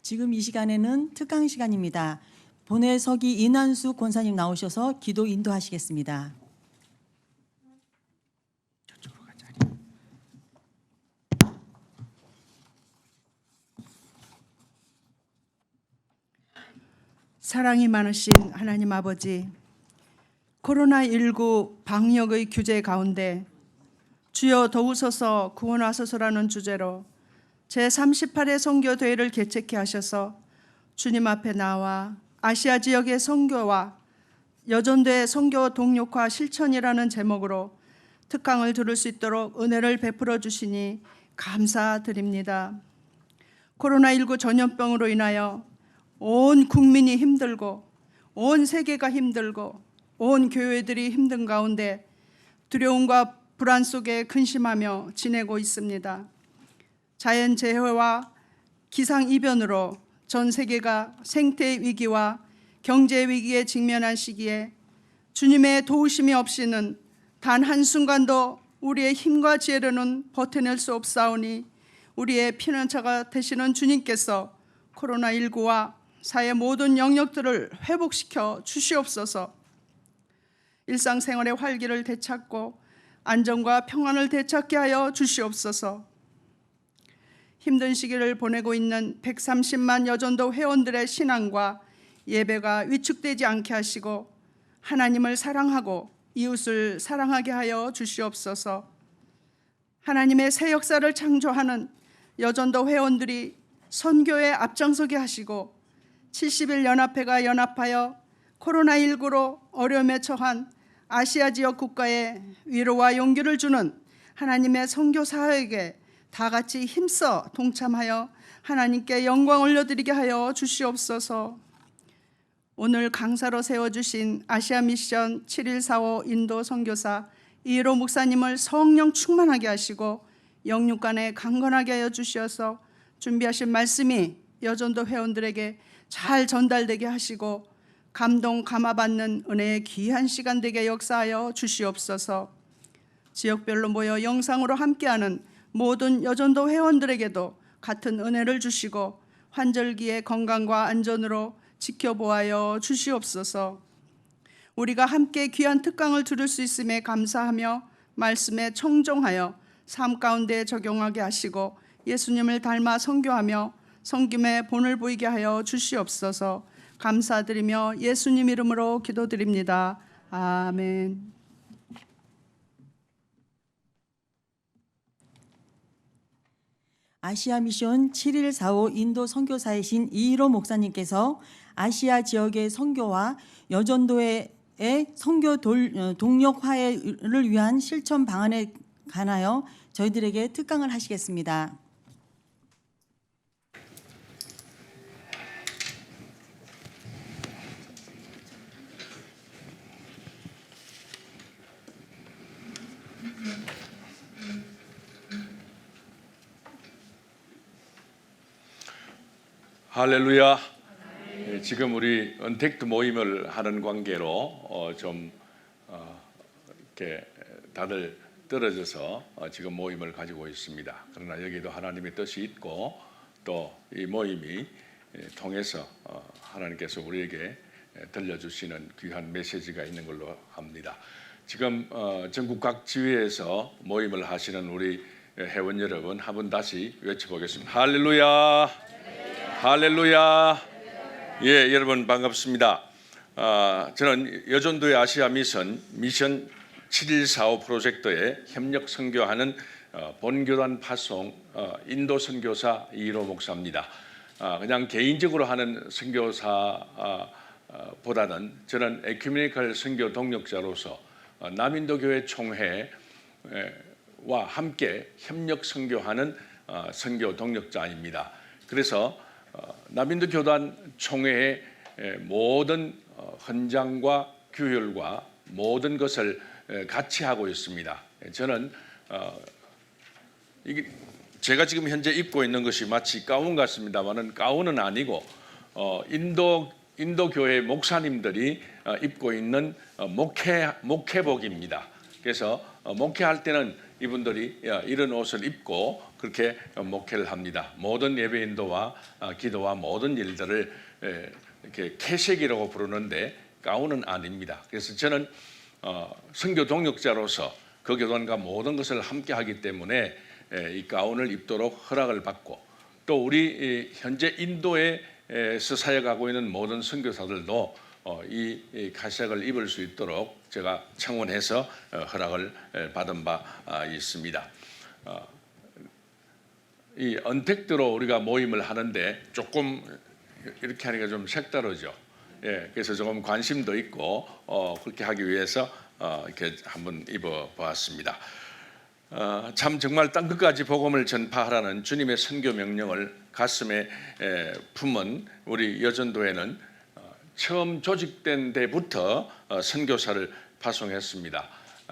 지금 이 시간에는 특강 시간입니다. 본회 서기 이난수 권사님 나오셔서 기도 인도하시겠습니다. 저쪽으로 가자. 사랑이 많으신 하나님 아버지, 코로나19 방역의 규제 가운데 주여 도우소서 구원하소서라는 주제로 제38회 선교대회를 개최케 하셔서 주님 앞에 나와 아시아 지역의 선교와 여전도의 선교 동력화 실천이라는 제목으로 특강을 들을 수 있도록 은혜를 베풀어 주시니 감사드립니다. 코로나19 전염병으로 인하여 온 국민이 힘들고 온 세계가 힘들고 온 교회들이 힘든 가운데 두려움과 불안 속에 근심하며 지내고 있습니다. 자연재해와 기상이변으로 전 세계가 생태 위기와 경제 위기에 직면한 시기에 주님의 도우심이 없이는 단 한순간도 우리의 힘과 지혜로는 버텨낼 수 없사오니 우리의 피난처가 되시는 주님께서 코로나19와 사회 모든 영역들을 회복시켜 주시옵소서. 일상생활의 활기를 되찾고 안정과 평안을 되찾게 하여 주시옵소서. 힘든 시기를 보내고 있는 130만 여전도 회원들의 신앙과 예배가 위축되지 않게 하시고 하나님을 사랑하고 이웃을 사랑하게 하여 주시옵소서. 하나님의 새 역사를 창조하는 여전도 회원들이 선교에 앞장서게 하시고 70일 연합회가 연합하여 코로나19로 어려움에 처한 아시아 지역 국가에 위로와 용기를 주는 하나님의 선교 사역에 다 같이 힘써 동참하여 하나님께 영광 올려드리게 하여 주시옵소서. 오늘 강사로 세워주신 아시아 미션 7145 인도 선교사 이일호 목사님을 성령 충만하게 하시고 영육간에 강건하게 하여 주시어서 준비하신 말씀이 여전도 회원들에게 잘 전달되게 하시고 감동 감화받는 은혜의 귀한 시간 되게 역사하여 주시옵소서. 지역별로 모여 영상으로 함께하는 모든 여전도 회원들에게도 같은 은혜를 주시고 환절기의 건강과 안전으로 지켜보아여 주시옵소서. 우리가 함께 귀한 특강을 들을 수 있음에 감사하며 말씀에 청종하여 삶 가운데 적용하게 하시고 예수님을 닮아 선교하며 섬김의 본을 보이게 하여 주시옵소서. 감사드리며 예수님 이름으로 기도드립니다. 아멘. 아시아 미션 7145 인도 선교사이신 이일호 목사님께서 아시아 지역의 선교와 여전도의 선교 동력화를 위한 실천 방안에 관하여 저희들에게 특강을 하시겠습니다. 할렐루야. 지금 우리 언택트 모임을 하는 관계로 이렇게 다들 떨어져서 지금 모임을 가지고 있습니다. 그러나 여기도 하나님의 뜻이 있고 또 이 모임이 통해서 하나님께서 우리에게 들려주시는 귀한 메시지가 있는 걸로 합니다. 지금 전국 각 지회에서 모임을 하시는 우리 회원 여러분, 한번 다시 외쳐보겠습니다. 할렐루야. 할렐루야. 예, 여러분 반갑습니다. 저는 여전도의 아시아 미션 7145 프로젝트에 협력 선교하는 본교단 파송 인도 선교사 이일호 목사입니다. 그냥 개인적으로 하는 선교사보다는 저는 에큐메니컬 선교 동력자로서 남인도 교회 총회와 함께 협력 선교하는 선교 동력자입니다. 그래서 남인도 교단 총회의 모든 헌장과 규율과 모든 것을 같이 하고 있습니다. 저는 이게 제가 지금 현재 입고 있는 것이 마치 가운 같습니다만은 가운은 아니고 인도 교회 목사님들이 입고 있는 목회복입니다. 그래서 목회할 때는 이분들이 이런 옷을 입고 그렇게 목회를 합니다. 모든 예배 인도와 기도와 모든 일들을 이렇게 캐색이라고 부르는데 가운은 아닙니다. 그래서 저는 선교 동역자로서 그 교단과 모든 것을 함께 하기 때문에 이 가운을 입도록 허락을 받고, 또 우리 현재 인도에서 사역하고 있는 모든 선교사들도 이 가색을 입을 수 있도록 제가 청원해서 허락을 받은 바 있습니다. 이 언택트로 우리가 모임을 하는데 조금 이렇게 하니까 좀 색다르죠. 그래서 조금 관심도 있고 그렇게 하기 위해서 이렇게 한번 입어보았습니다. 참 정말 땅끝까지 복음을 전파하라는 주님의 선교 명령을 가슴에 품은 우리 여전도회는 처음 조직된 때부터 선교사를 파송했습니다.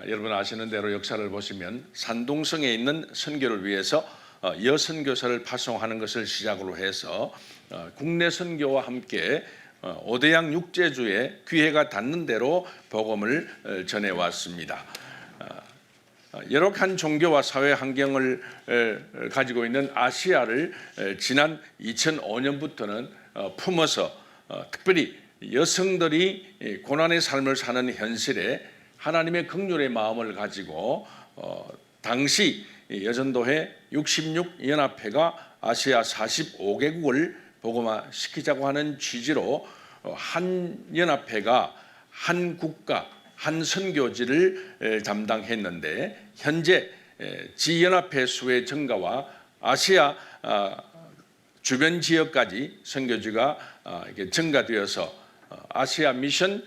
여러분 아시는 대로 역사를 보시면 산동성에 있는 선교를 위해서 여선교사를 파송하는 것을 시작으로 해서 국내 선교와 함께 오대양 육제주에 기회가 닿는 대로 복음을 전해왔습니다. 열악한 종교와 사회 환경을 가지고 있는 아시아를 지난 2005년부터는 품어서 특별히 여성들이 고난의 삶을 사는 현실에 하나님의 긍휼의 마음을 가지고 당시 여전도회 66연합회가 아시아 45개국을 복음화시키자고 하는 취지로 한 연합회가 한 국가 한 선교지를 담당했는데, 현재 지연합회 수의 증가와 아시아 주변 지역까지 선교지가 증가되어서 아시아 미션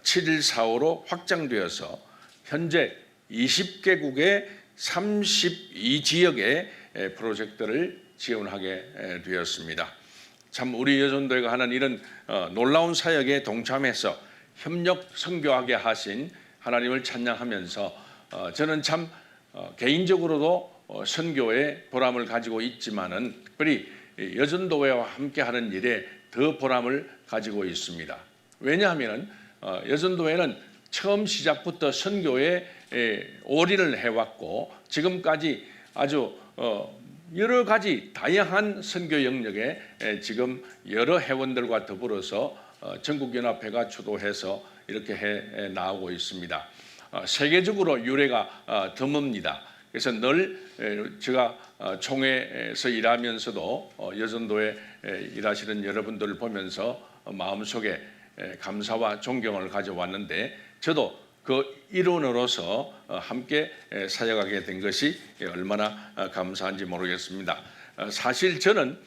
7145로 확장되어서 현재 20개국의 32지역의 프로젝트를 지원하게 되었습니다. 참 우리 여전도회가 하는 이런 놀라운 사역에 동참해서 협력 선교하게 하신 하나님을 찬양하면서 저는 참 개인적으로도 선교에 보람을 가지고 있지만은 특별히 여전도회와 함께하는 일에 더 보람을 가지고 있습니다. 왜냐하면 여전도회는 처음 시작부터 선교에 올인을 해왔고 지금까지 아주 여러 가지 다양한 선교 영역에 지금 여러 회원들과 더불어서 전국연합회가 주도해서 이렇게 해 나오고 있습니다. 세계적으로 유래가 드뭅니다. 그래서 늘 제가 총회에서 일하면서도 여전도에 일하시는 여러분들을 보면서 마음속에 감사와 존경을 가져왔는데, 저도 그 일원으로서 함께 사역하게 된 것이 얼마나 감사한지 모르겠습니다. 사실 저는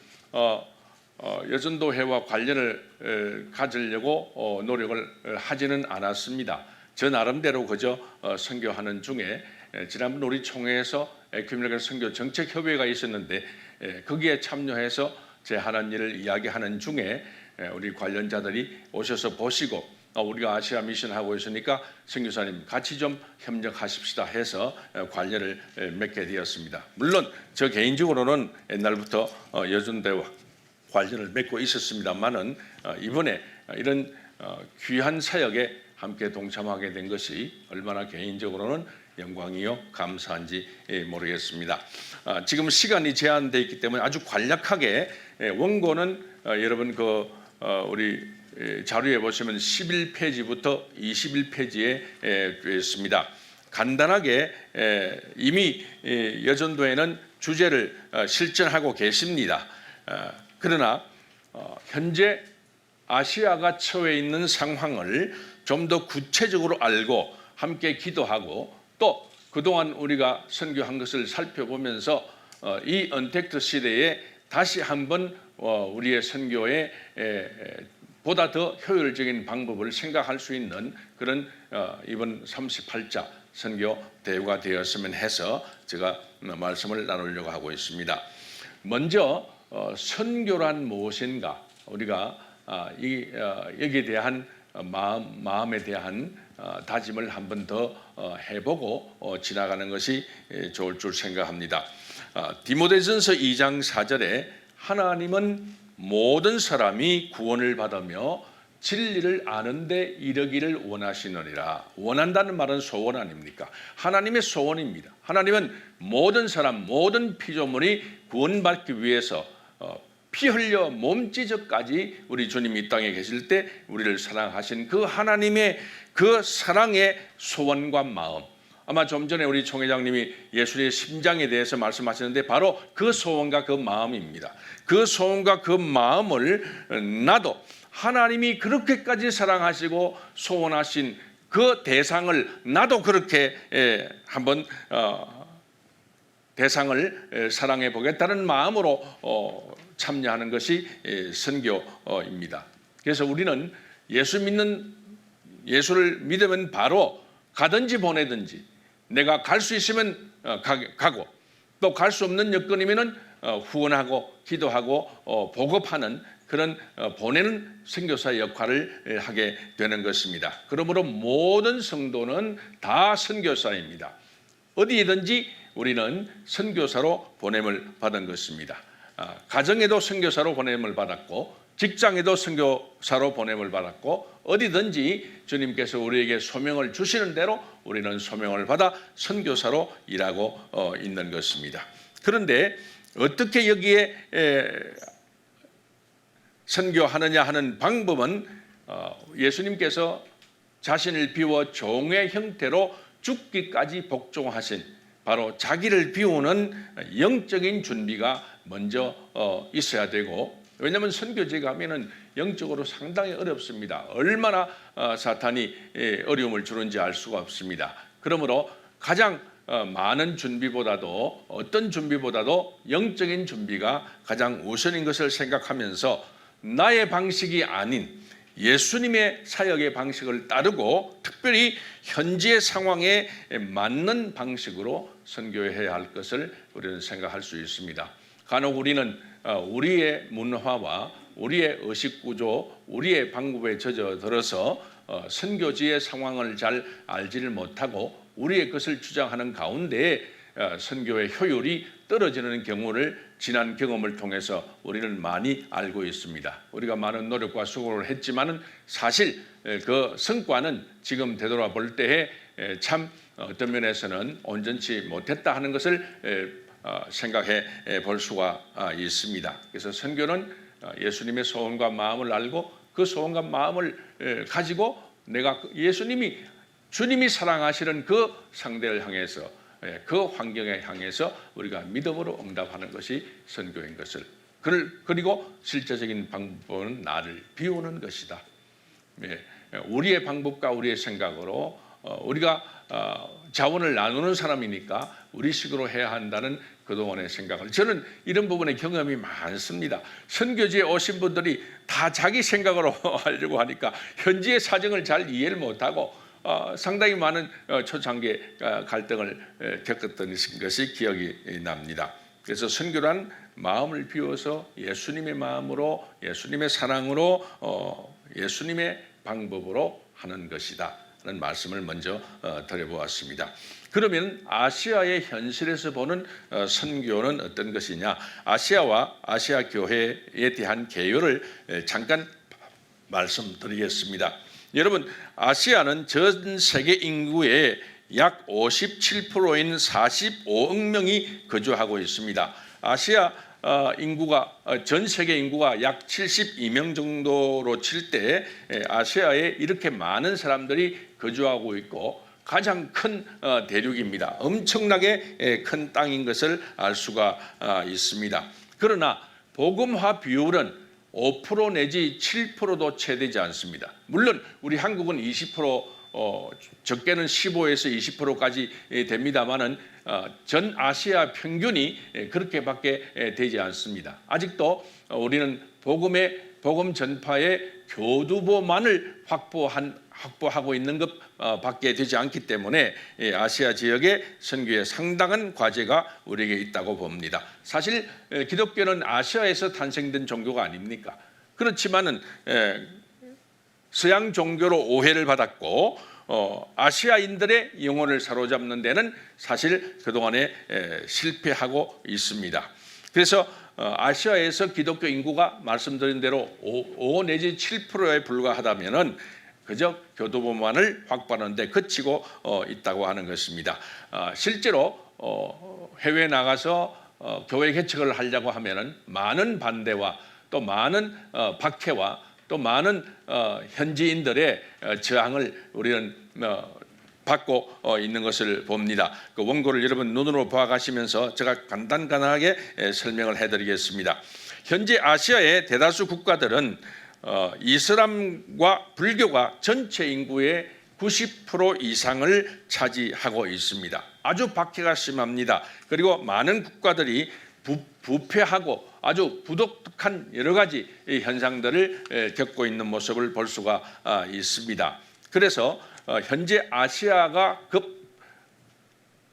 여전도회와 관련을 가지려고 노력을 하지는 않았습니다. 저 나름대로 그저 선교하는 중에 지난번 우리 총회에서 에큐메니컬 선교 정책 협의회가 있었는데 거기에 참여해서 제 하는 일을 이야기하는 중에 우리 관련자들이 오셔서 보시고 우리가 아시아 미션 하고 있으니까 선교사님 같이 좀 협력하십시다 해서 관련을 맺게 되었습니다. 물론 저 개인적으로는 옛날부터 여전도회와 관련을 맺고 있었습니다만은 이번에 이런 귀한 사역에 함께 동참하게 된 것이 얼마나 개인적으로는 영광이요 감사한지 모르겠습니다. 지금 시간이 제한되어 있기 때문에 아주 간략하게 원고는 여러분 우리 자료에 보시면 11페이지부터 21페이지에 되어 있습니다. 간단하게 이미 여전도회는 주제를 실천하고 계십니다. 그러나 현재 아시아가 처해 있는 상황을 좀 더 구체적으로 알고 함께 기도하고 또 그동안 우리가 선교한 것을 살펴보면서 이 언택트 시대에 다시 한번 우리의 선교에 보다 더 효율적인 방법을 생각할 수 있는 그런 이번 38자 선교 대회가 되었으면 해서 제가 말씀을 나누려고 하고 있습니다. 먼저 선교란 무엇인가, 우리가 여기에 대한 마음에 대한 다짐을 한 번 더 해보고 지나가는 것이 좋을 줄 생각합니다. 디모데전서 2장 4절에 하나님은 모든 사람이 구원을 받으며 진리를 아는데 이르기를 원하시느니라. 원한다는 말은 소원 아닙니까? 하나님의 소원입니다. 하나님은 모든 사람, 모든 피조물이 구원받기 위해서 피 흘려 몸찢어까지 우리 주님이 이 땅에 계실 때 우리를 사랑하신 그 하나님의 그 사랑의 소원과 마음, 아마 좀 전에 우리 총회장님이 예수의 심장에 대해서 말씀하셨는데 바로 그 소원과 그 마음입니다. 그 소원과 그 마음을 나도 하나님이 그렇게까지 사랑하시고 소원하신 그 대상을 나도 그렇게 한번 대상을 사랑해 보겠다는 마음으로 참여하는 것이 선교입니다. 그래서 우리는 예수를 믿으면 바로 가든지 보내든지, 내가 갈 수 있으면 가고 또 갈 수 없는 여건이면은 후원하고 기도하고 보급하는 그런 보내는 선교사 역할을 하게 되는 것입니다. 그러므로 모든 성도는 다 선교사입니다. 어디든지 우리는 선교사로 보냄을 받은 것입니다. 가정에도 선교사로 보냄을 받았고, 직장에도 선교사로 보냄을 받았고, 어디든지 주님께서 우리에게 소명을 주시는 대로 우리는 소명을 받아 선교사로 일하고 있는 것입니다. 그런데 어떻게 여기에 선교하느냐 하는 방법은 예수님께서 자신을 비워 종의 형태로 죽기까지 복종하신 바로 자기를 비우는 영적인 준비가 먼저 있어야 되고, 왜냐하면 선교지에 가면은 영적으로 상당히 어렵습니다. 얼마나 사탄이 어려움을 주는지 알 수가 없습니다. 그러므로 가장 많은 준비보다도, 어떤 준비보다도 영적인 준비가 가장 우선인 것을 생각하면서 나의 방식이 아닌 예수님의 사역의 방식을 따르고 특별히 현지의 상황에 맞는 방식으로 선교해야 할 것을 우리는 생각할 수 있습니다. 간혹 우리는 우리의 문화와 우리의 의식구조, 우리의 방법에 젖어들어서 선교지의 상황을 잘 알지를 못하고 우리의 것을 주장하는 가운데 선교의 효율이 떨어지는 경우를 지난 경험을 통해서 우리는 많이 알고 있습니다. 우리가 많은 노력과 수고를 했지만은 사실 그 성과는 지금 되돌아볼 때에 참 어떤 면에서는 온전치 못했다 하는 것을 생각해 볼 수가 있습니다. 그래서 선교는 예수님의 소원과 마음을 알고 그 소원과 마음을 가지고 내가 주님이 사랑하시는 그 상대를 향해서, 그 환경에 향해서 우리가 믿음으로 응답하는 것이 선교인 것을, 그리고 실제적인 방법은 나를 비우는 것이다. 우리의 방법과 우리의 생각으로 우리가 자원을 나누는 사람이니까 우리식으로 해야 한다는 그동안의 생각을, 저는 이런 부분에 경험이 많습니다. 선교지에 오신 분들이 다 자기 생각으로 하려고 하니까 현지의 사정을 잘 이해를 못하고 상당히 많은 초창기에 갈등을 겪었던 것이 기억이 납니다. 그래서 선교란 마음을 비워서 예수님의 마음으로, 예수님의 사랑으로, 예수님의 방법으로 하는 것이다 라는 말씀을 먼저 드려보았습니다. 그러면 아시아의 현실에서 보는 선교는 어떤 것이냐, 아시아와 아시아 교회에 대한 개요를 잠깐 말씀드리겠습니다. 여러분, 아시아는 전 세계 인구의 약 57%인 45억 명이 거주하고 있습니다. 아시아 인구가, 전 세계 인구가 약 72명 정도로 칠 때 아시아에 이렇게 많은 사람들이 거주하고 있고 가장 큰 대륙입니다. 엄청나게 큰 땅인 것을 알 수가 있습니다. 그러나 복음화 비율은 5% 내지 7%도 채 되지 않습니다. 물론 우리 한국은 20%, 적게는 15에서 20%까지 됩니다만은 전 아시아 평균이 그렇게밖에 되지 않습니다. 아직도 우리는 복음 전파의 교두보만을 확보하고 있는 것밖에 되지 않기 때문에 아시아 지역의 선교에 상당한 과제가 우리에게 있다고 봅니다. 사실 기독교는 아시아에서 탄생된 종교가 아닙니까? 그렇지만은 서양 종교로 오해를 받았고 아시아인들의 영혼을 사로잡는 데는 사실 그동안에 실패하고 있습니다. 그래서 아시아에서 기독교 인구가 말씀드린 대로 5 내지 7%에 불과하다면은 그저 교도보만을 확보하는 데 그치고 있다고 하는 것입니다. 실제로 해외에 나가서 교회 개척을 하려고 하면은 많은 반대와 또 많은 박해와 또 많은 현지인들의 저항을 우리는 받고 있는 것을 봅니다. 그 원고를 여러분 눈으로 보아가시면서 제가 간단하게 설명을 해드리겠습니다. 현재 아시아의 대다수 국가들은 이슬람과 불교가 전체 인구의 90% 이상을 차지하고 있습니다. 아주 박해가 심합니다. 그리고 많은 국가들이 부패하고 아주 부독한 여러 가지 현상들을 겪고 있는 모습을 볼 수가 있습니다. 그래서 현재 아시아가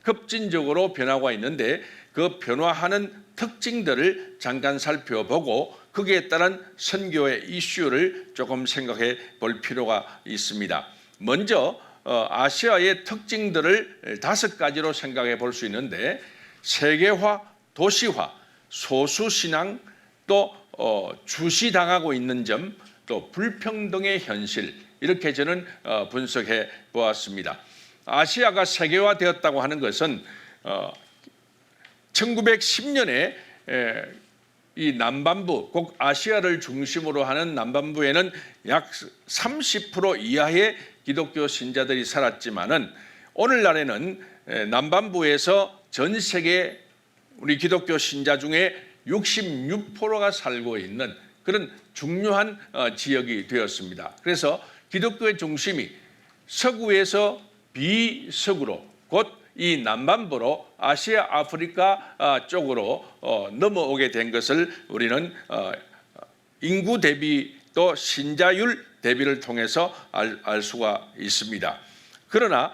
급진적으로 변화가 있는데 그 변화하는 특징들을 잠깐 살펴보고 거기에 따른 선교의 이슈를 조금 생각해 볼 필요가 있습니다. 먼저 아시아의 특징들을 5가지로 생각해 볼 수 있는데 세계화, 도시화, 소수신앙, 또 주시당하고 있는 점, 또 불평등의 현실, 이렇게 저는 분석해 보았습니다. 아시아가 세계화되었다고 하는 것은 1910년에 이 남반부, 꼭 아시아를 중심으로 하는 남반부에는 약 30% 이하의 기독교 신자들이 살았지만은 오늘날에는 남반부에서 전 세계 우리 기독교 신자 중에 66%가 살고 있는 그런 중요한 지역이 되었습니다. 그래서 기독교의 중심이 서구에서 비서구로 곧 이 남반부로 아시아, 아프리카 쪽으로 넘어오게 된 것을 우리는 인구 대비 또 신자율 대비를 통해서 알 수가 있습니다. 그러나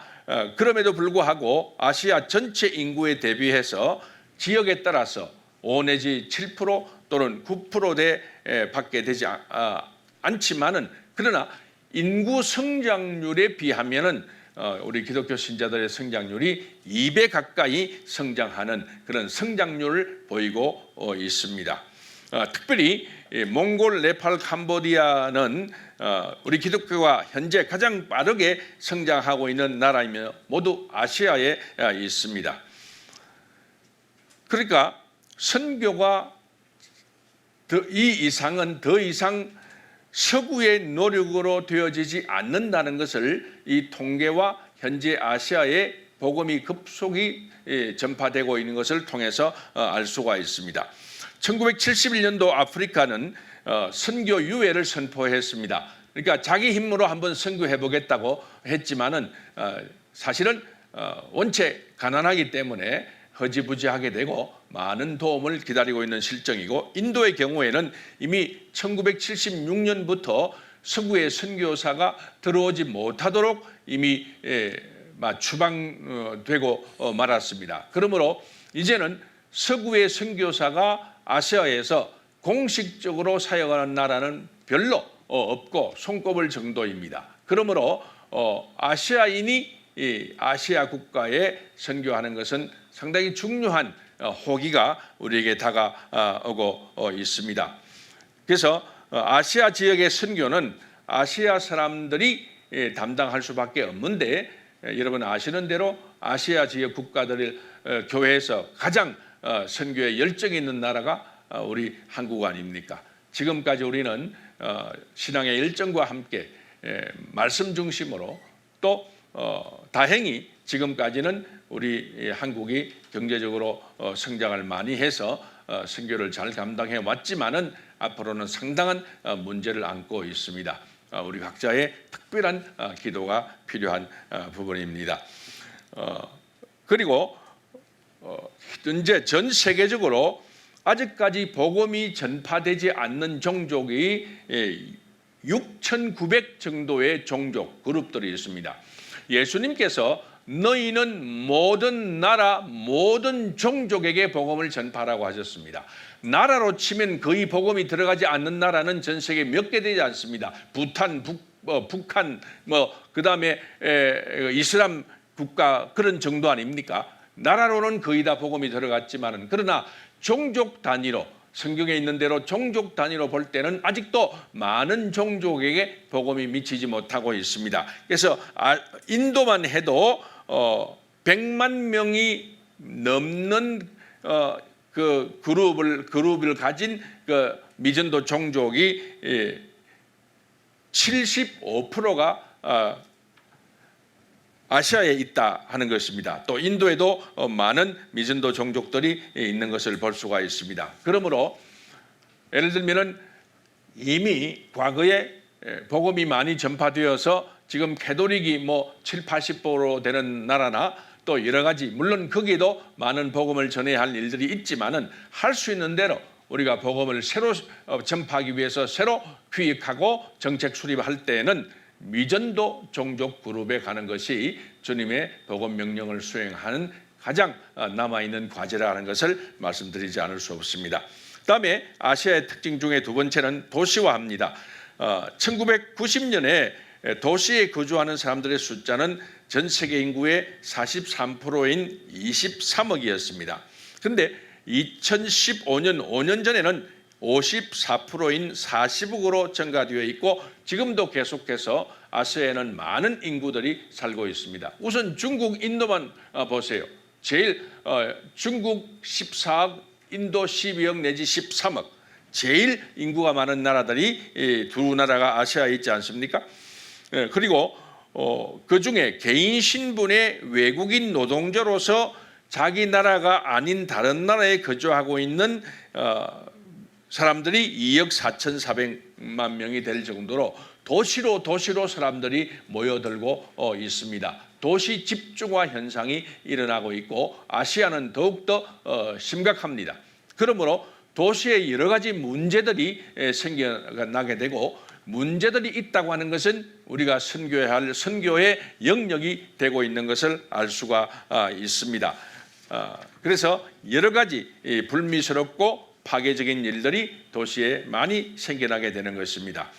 그럼에도 불구하고 아시아 전체 인구에 대비해서 지역에 따라서 5 내지 7% 또는 9%대 밖에 되지 않지만은 그러나 인구 성장률에 비하면은 우리 기독교 신자들의 성장률이 2배 가까이 성장하는 그런 성장률을 보이고 있습니다. 특별히 몽골, 네팔, 캄보디아는 우리 기독교가 현재 가장 빠르게 성장하고 있는 나라이며 모두 아시아에 있습니다. 그러니까 선교가 이 이상은 더 이상 서구의 노력으로 되어지지 않는다는 것을 이 통계와 현재 아시아의 복음이 급속히 전파되고 있는 것을 통해서 알 수가 있습니다. 1971년도 아프리카는 선교 유예를 선포했습니다. 그러니까 자기 힘으로 한번 선교해 보겠다고 했지만은 사실은 원체 가난하기 때문에 허지부지하게 되고 많은 도움을 기다리고 있는 실정이고, 인도의 경우에는 이미 1976년부터 서구의 선교사가 들어오지 못하도록 이미 추방되고 말았습니다. 그러므로 이제는 서구의 선교사가 아시아에서 공식적으로 사역하는 나라는 별로 없고 손꼽을 정도입니다. 그러므로 아시아인이 아시아 국가에 선교하는 것은 상당히 중요한 호기가 우리에게 다가오고 있습니다. 그래서 아시아 지역의 선교는 아시아 사람들이 담당할 수밖에 없는데, 여러분 아시는 대로 아시아 지역 국가들 교회에서 가장 선교에 열정이 있는 나라가 우리 한국 아닙니까? 지금까지 우리는 신앙의 열정과 함께 말씀 중심으로 또 다행히 지금까지는 우리 한국이 경제적으로 성장을 많이 해서 선교를 잘 감당해 왔지만은 앞으로는 상당한 문제를 안고 있습니다. 우리 각자의 특별한 기도가 필요한 부분입니다. 그리고 현재 전 세계적으로 아직까지 복음이 전파되지 않는 종족이 6,900 정도의 종족 그룹들이 있습니다. 예수님께서 너희는 모든 나라 모든 종족에게 복음을 전파하라고 하셨습니다. 나라로 치면 거의 복음이 들어가지 않는 나라는 전 세계 몇 개 되지 않습니다. 부탄, 북한, 그다음에 이슬람 국가 그런 정도 아닙니까? 나라로는 거의 다 복음이 들어갔지만은, 그러나 종족 단위로 성경에 있는 대로 종족 단위로 볼 때는 아직도 많은 종족에게 복음이 미치지 못하고 있습니다. 그래서 인도만 해도 100만 명이 넘는 그 그룹을 가진 그 미전도 종족이 75%가 아시아에 있다 하는 것입니다. 또 인도에도 많은 미전도 종족들이 있는 것을 볼 수가 있습니다. 그러므로 예를 들면은 이미 과거에 복음이 많이 전파되어서 지금 캐톨릭이 뭐 70~80% 되는 나라나 또 여러 가지, 물론 거기에도 많은 복음을 전해야 할 일들이 있지만은 할 수 있는 대로 우리가 복음을 새로 전파하기 위해서 새로 기획하고 정책 수립할 때에는 미전도 종족 그룹에 가는 것이 주님의 복음 명령을 수행하는 가장 남아있는 과제라는 것을 말씀드리지 않을 수 없습니다. 그다음에 아시아의 특징 중에 두 번째는 도시화입니다. 1990년에 도시에 거주하는 사람들의 숫자는 전 세계 인구의 43%인 23억이었습니다. 그런데 2015년 5년 전에는 54%인 40억으로 증가되어 있고 지금도 계속해서 아시아에는 많은 인구들이 살고 있습니다. 우선 중국, 인도만 보세요. 제일 중국 14억, 인도 12억 내지 13억. 제일 인구가 많은 나라들이 두 나라가 아시아에 있지 않습니까? 그리고 그중에 개인 신분의 외국인 노동자로서 자기 나라가 아닌 다른 나라에 거주하고 있는 사람들이 2억 4,400만 명이 될 정도로 도시로 사람들이 모여들고 있습니다. 도시 집중화 현상이 일어나고 있고 아시아는 더욱더 심각합니다. 그러므로 도시에 여러 가지 문제들이 생겨나게 되고 문제들이 있다고 하는 것은 우리가 선교해야 할 선교의 영역이 되고 있는 것을 알 수가 있습니다. 그래서 여러 가지 불미스럽고 파괴적인 일들이 도시에 많이 생겨나게 되는 것입니다.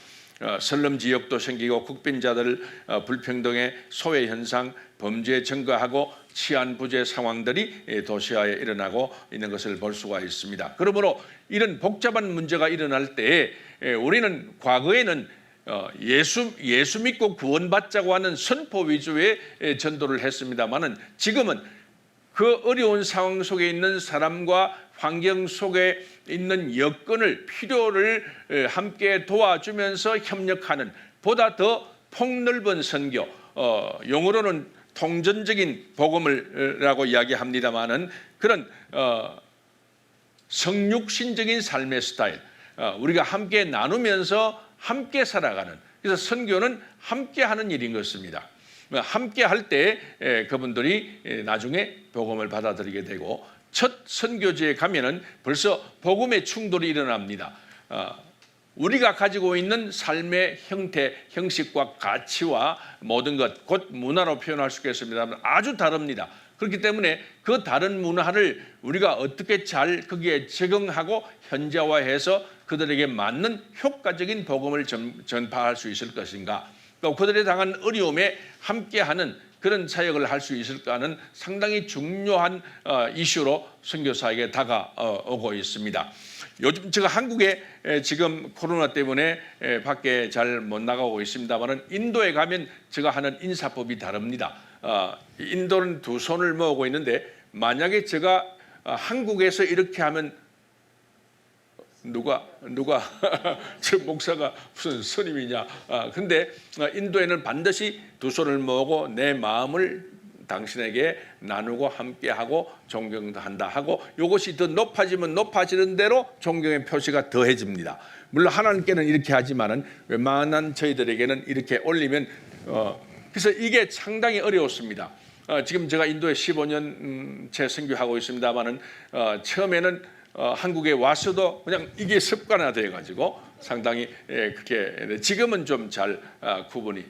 선럼 지역도 생기고 국빈자들 불평등의 소외 현상, 범죄 증가하고 치안 부재 상황들이 도시화에 일어나고 있는 것을 볼 수가 있습니다. 그러므로 이런 복잡한 문제가 일어날 때 우리는 과거에는 예수 믿고 구원받자고 하는 선포 위주의 전도를 했습니다만은 지금은 그 어려운 상황 속에 있는 사람과 환경 속에 있는 여건을 필요를 함께 도와주면서 협력하는 보다 더 폭넓은 선교, 용어로는 통전적인 복음을라고 이야기합니다만은 그런 성육신적인 삶의 스타일, 우리가 함께 나누면서 함께 살아가는, 그래서 선교는 함께 하는 일인 것입니다. 함께 할 때 그분들이 나중에 복음을 받아들이게 되고 첫 선교지에 가면은 벌써 복음의 충돌이 일어납니다. 우리가 가지고 있는 삶의 형태, 형식과 가치와 모든 것, 곧 문화로 표현할 수 있겠습니다만 아주 다릅니다. 그렇기 때문에 그 다른 문화를 우리가 어떻게 잘 거기에 적응하고 현지화해서 그들에게 맞는 효과적인 복음을 전파할 수 있을 것인가, 또 그들이 당한 어려움에 함께하는 그런 사역을 할 수 있을까는 상당히 중요한 이슈로 선교사에게 다가오고 있습니다. 요즘 제가 한국에 지금 코로나 때문에 밖에 잘 못 나가고 있습니다만은 인도에 가면 제가 하는 인사법이 다릅니다. 인도는 두 손을 모으고 있는데 만약에 제가 한국에서 이렇게 하면 누가 저 목사가 무슨 스님이냐. 근데 인도에는 반드시 두 손을 모으고 내 마음을 당신에게 나누고 함께하고 존경한다 하고 이것이 더 높아지면 높아지는 대로 존경의 표시가 더해집니다. 물론 하나님께는 이렇게 하지만은 웬만한 저희들에게는 이렇게 올리면 그래서 이게 상당히 어려웠습니다. 지금 제가 인도에 15년째 선교하고 있습니다만은 처음에는 한국에 와서도 그냥 이게 습관화되어 가지고 상당히 그렇게 지금은 좀 잘 구분이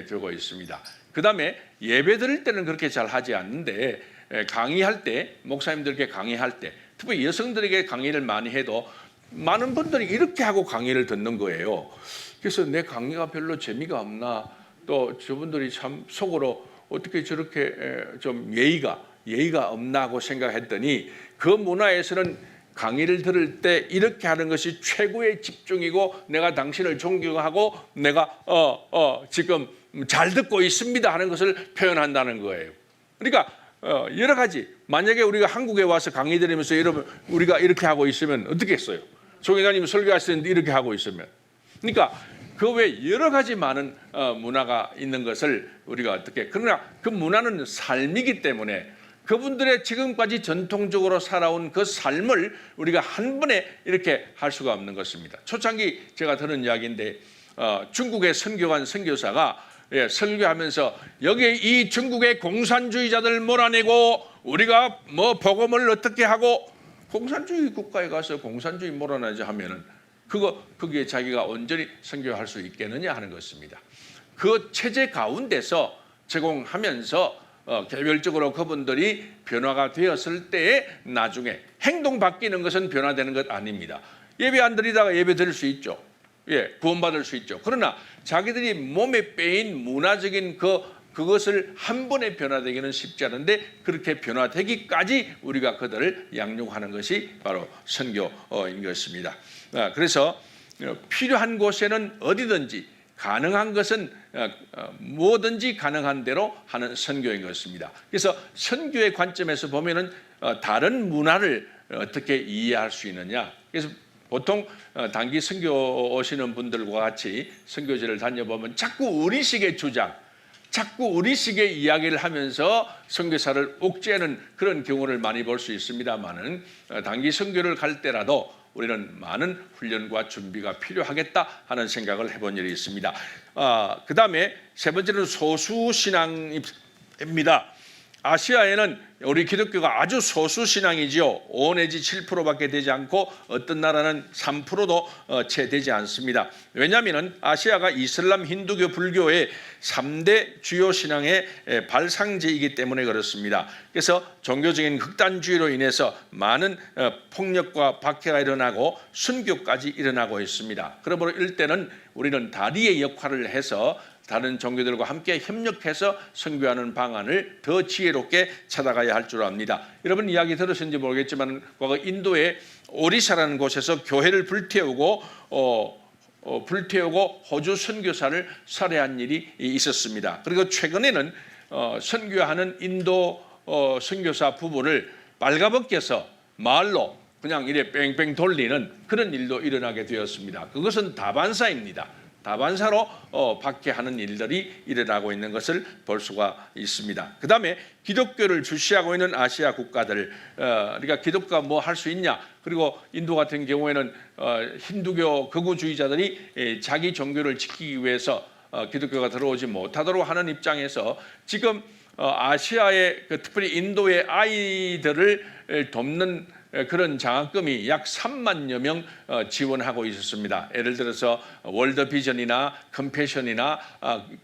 되고 있습니다. 그다음에 예배 드릴 때는 그렇게 잘 하지 않는데 강의할 때, 목사님들께 강의할 때, 특히 여성들에게 강의를 많이 해도 많은 분들이 이렇게 하고 강의를 듣는 거예요. 그래서 내 강의가 별로 재미가 없나, 또 저분들이 참 속으로 어떻게 저렇게 좀 예의가 없나 하고 생각했더니 그 문화에서는 강의를 들을 때 이렇게 하는 것이 최고의 집중이고 내가 당신을 존경하고 내가 지금 잘 듣고 있습니다 하는 것을 표현한다는 거예요. 그러니까 여러 가지, 만약에 우리가 한국에 와서 강의 들으면서 여러분 우리가 이렇게 하고 있으면 어떻겠어요? 송회장님 설교하시는데 이렇게 하고 있으면. 그러니까 그 외에 여러 가지 많은 문화가 있는 것을 우리가 어떻게, 그러나 그 문화는 삶이기 때문에 그분들의 지금까지 전통적으로 살아온 그 삶을 우리가 한 번에 이렇게 할 수가 없는 것입니다. 초창기 제가 들은 이야기인데 중국의 선교관 선교사가 설교하면서 여기에 이 중국의 공산주의자들 몰아내고 우리가 뭐 복음을 어떻게 하고, 공산주의 국가에 가서 공산주의 몰아내자 하면은 거기에 자기가 온전히 선교할 수 있겠느냐 하는 것입니다. 그 체제 가운데서 제공하면서 개별적으로 그분들이 변화가 되었을 때에 나중에 행동 바뀌는 것은 변화되는 것 아닙니다. 예배 안 드리다가 예배 드릴 수 있죠. 구원받을 수 있죠. 그러나 자기들이 몸에 빼인 문화적인 그것을 한 번에 변화되기는 쉽지 않은데, 그렇게 변화되기까지 우리가 그들을 양육하는 것이 바로 선교인 것입니다. 그래서 필요한 곳에는 어디든지, 가능한 것은 뭐든지 가능한 대로 하는 선교인 것입니다. 그래서 선교의 관점에서 보면은 다른 문화를 어떻게 이해할 수 있느냐. 그래서 보통 단기 선교 오시는 분들과 같이 선교지를 다녀보면 자꾸 우리식의 주장, 자꾸 우리식의 이야기를 하면서 선교사를 옥죄는 그런 경우를 많이 볼 수 있습니다만은, 단기 선교를 갈 때라도 우리는 많은 훈련과 준비가 필요하겠다 하는 생각을 해본 일이 있습니다. 그 다음에 세 번째는 소수신앙입니다. 아시아에는 우리 기독교가 아주 소수신앙이지요. 5 내지 7%밖에 되지 않고 어떤 나라는 3%도 채 되지 않습니다. 왜냐하면 아시아가 이슬람, 힌두교, 불교의 3대 주요 신앙의 발상지이기 때문에 그렇습니다. 그래서 종교적인 극단주의로 인해서 많은 폭력과 박해가 일어나고 순교까지 일어나고 있습니다. 그러므로 일때는 우리는 다리의 역할을 해서 다른 종교들과 함께 협력해서 선교하는 방안을 더 지혜롭게 찾아가야 할 줄 압니다. 여러분 이야기 들으셨는지 모르겠지만 과거 인도의 오리사라는 곳에서 교회를 불태우고 호주 선교사를 살해한 일이 있었습니다. 그리고 최근에는 선교하는 인도 선교사 부부를 발가벗겨서 마을로 그냥 이래 뺑뺑 돌리는 그런 일도 일어나게 되었습니다. 그것은 다반사입니다. 다반사로 박해하는 일들이 일어나고 있는 것을 볼 수가 있습니다. 그 다음에 기독교를 주시하고 있는 아시아 국가들, 그러니까 기독교가 뭐 할 수 있냐, 그리고 인도 같은 경우에는 힌두교 극우주의자들이 자기 종교를 지키기 위해서 기독교가 들어오지 못하도록 하는 입장에서 지금 아시아의 특별히 인도의 아이들을 돕는 그런 장학금이 약 3만여 명 지원하고 있었습니다. 예를 들어서 월드비전이나 컴패션이나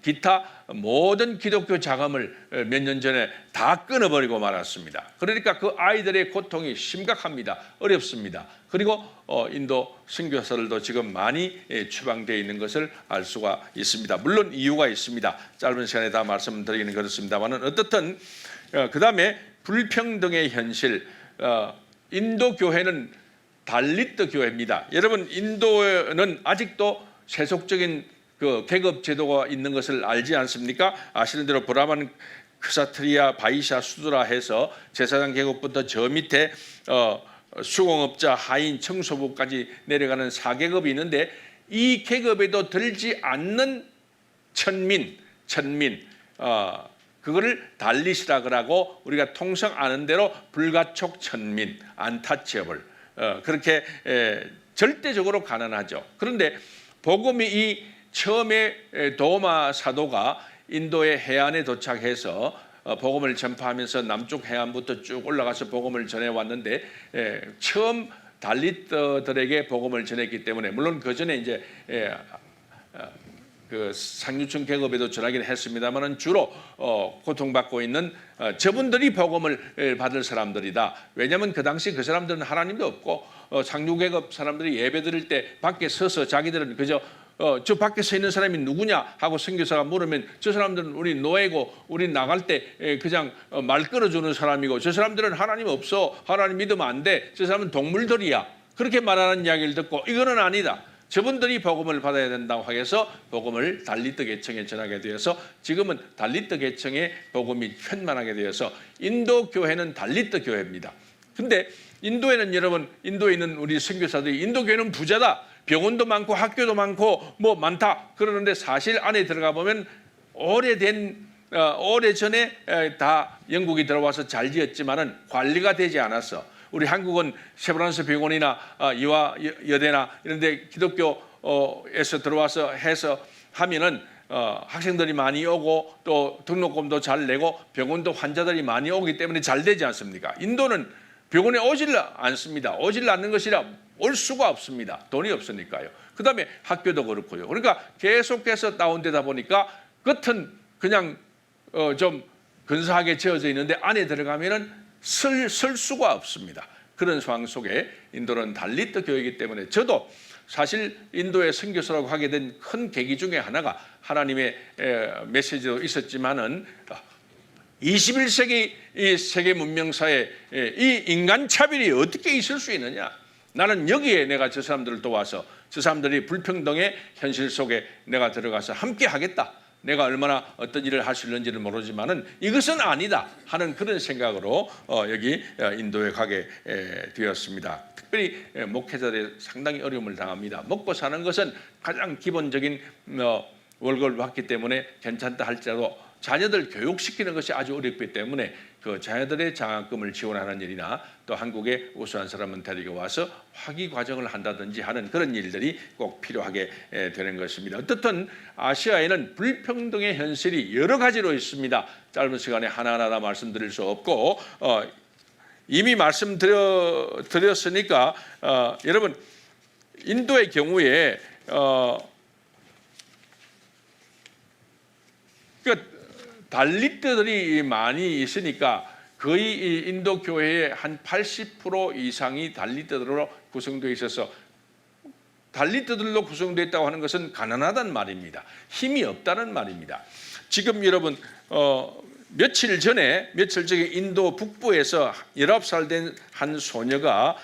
기타 모든 기독교 자금을 몇 년 전에 다 끊어버리고 말았습니다. 그러니까 그 아이들의 고통이 심각합니다. 어렵습니다. 그리고 인도 선교사들도 지금 많이 추방되어 있는 것을 알 수가 있습니다. 물론 이유가 있습니다. 짧은 시간에 다 말씀드리기는 그렇습니다만 어떻든 그 다음에 불평등의 현실, 인도 교회는 달리트 교회입니다. 여러분 인도는 아직도 세속적인 그 계급 제도가 있는 것을 알지 않습니까? 아시는 대로 브라만, 크사트리아, 바이샤, 수드라 해서 제사장 계급부터 저 밑에 수공업자, 하인, 청소부까지 내려가는 4계급이 있는데 이 계급에도 들지 않는 천민 그거를 달리시라 그러고 우리가 통상 아는 대로 불가촉 천민, untouchable, 그렇게 절대적으로 가난하죠. 그런데 복음이 이 처음에 도마 사도가 인도의 해안에 도착해서 복음을 전파하면서 남쪽 해안부터 쭉 올라가서 복음을 전해왔는데 처음 달리트들에게 복음을 전했기 때문에, 물론 그 전에 이제 그 상류층 계급에도 전하긴 했습니다만은 주로 고통받고 있는 저분들이 복음을 받을 사람들이다. 왜냐하면 그 당시 그 사람들은 하나님도 없고 상류 계급 사람들이 예배 드릴 때 밖에 서서 자기들은 그저 저 밖에 서 있는 사람이 누구냐 하고 선교사가 물으면 저 사람들은 우리 노예고 우리 나갈 때 그냥 말 끌어주는 사람이고 저 사람들은 하나님 없어, 하나님 믿으면 안 돼, 저 사람은 동물들이야, 그렇게 말하는 이야기를 듣고 이거는 아니다, 저분들이 복음을 받아야 된다고 해서 복음을 달리트 계층에 전하게 되어서 지금은 달리트 계층의 복음이 편만하게 되어서 인도 교회는 달리트 교회입니다. 근데 인도에는 여러분, 인도에 있는 우리 선교사들이 인도 교회는 부자다, 병원도 많고 학교도 많고 뭐 많다 그러는데 사실 안에 들어가 보면 오래전에 다 영국이 들어와서 잘 지었지만은 관리가 되지 않았어. 우리 한국은 세브란스 병원이나 이화 여대나 이런 데 기독교에서 들어와서 해서 하면은 학생들이 많이 오고 또 등록금도 잘 내고 병원도 환자들이 많이 오기 때문에 잘 되지 않습니까? 인도는 병원에 오질 않습니다. 오질 않는 것이라 올 수가 없습니다. 돈이 없으니까요. 그 다음에 학교도 그렇고요. 그러니까 계속해서 다운되다 보니까 겉은 그냥 좀 근사하게 지어져 있는데 안에 들어가면은 쓸 수가 없습니다. 그런 상황 속에 인도는 달리트 교회이기 때문에 저도 사실 인도의 선교사라고 하게 된 큰 계기 중에 하나가 하나님의 메시지도 있었지만은 21세기 이 세계 문명사에 이 인간 차별이 어떻게 있을 수 있느냐. 나는 여기에 내가 저 사람들을 도와서 저 사람들이 불평등의 현실 속에 내가 들어가서 함께 하겠다. 내가 얼마나 어떤 일을 할 수 있는지는 모르지만은 이것은 아니다 하는 그런 생각으로 여기 인도에 가게 되었습니다. 특별히 목회자들이 상당히 어려움을 당합니다. 먹고 사는 것은 가장 기본적인 월급을 받기 때문에 괜찮다 할지라도 자녀들 교육시키는 것이 아주 어렵기 때문에 그 자녀들의 장학금을 지원하는 일이나 또 한국에 우수한 사람은 데리고 와서 학위 과정을 한다든지 하는 그런 일들이 꼭 필요하게 되는 것입니다. 어떻든 아시아에는 불평등의 현실이 여러 가지로 있습니다. 짧은 시간에 하나하나 다 말씀드릴 수 없고 이미 말씀드렸으니까 여러분 인도의 경우에 달리트들이 많이 있으니까 거의 인도 교회의 한 80% 이상이 달리트들로 구성되어 있어서 달리트들로 구성되어 있다고 하는 것은 가난하다는 말입니다. 힘이 없다는 말입니다. 지금 여러분 며칠 전에 인도 북부에서 19살 된 한 소녀가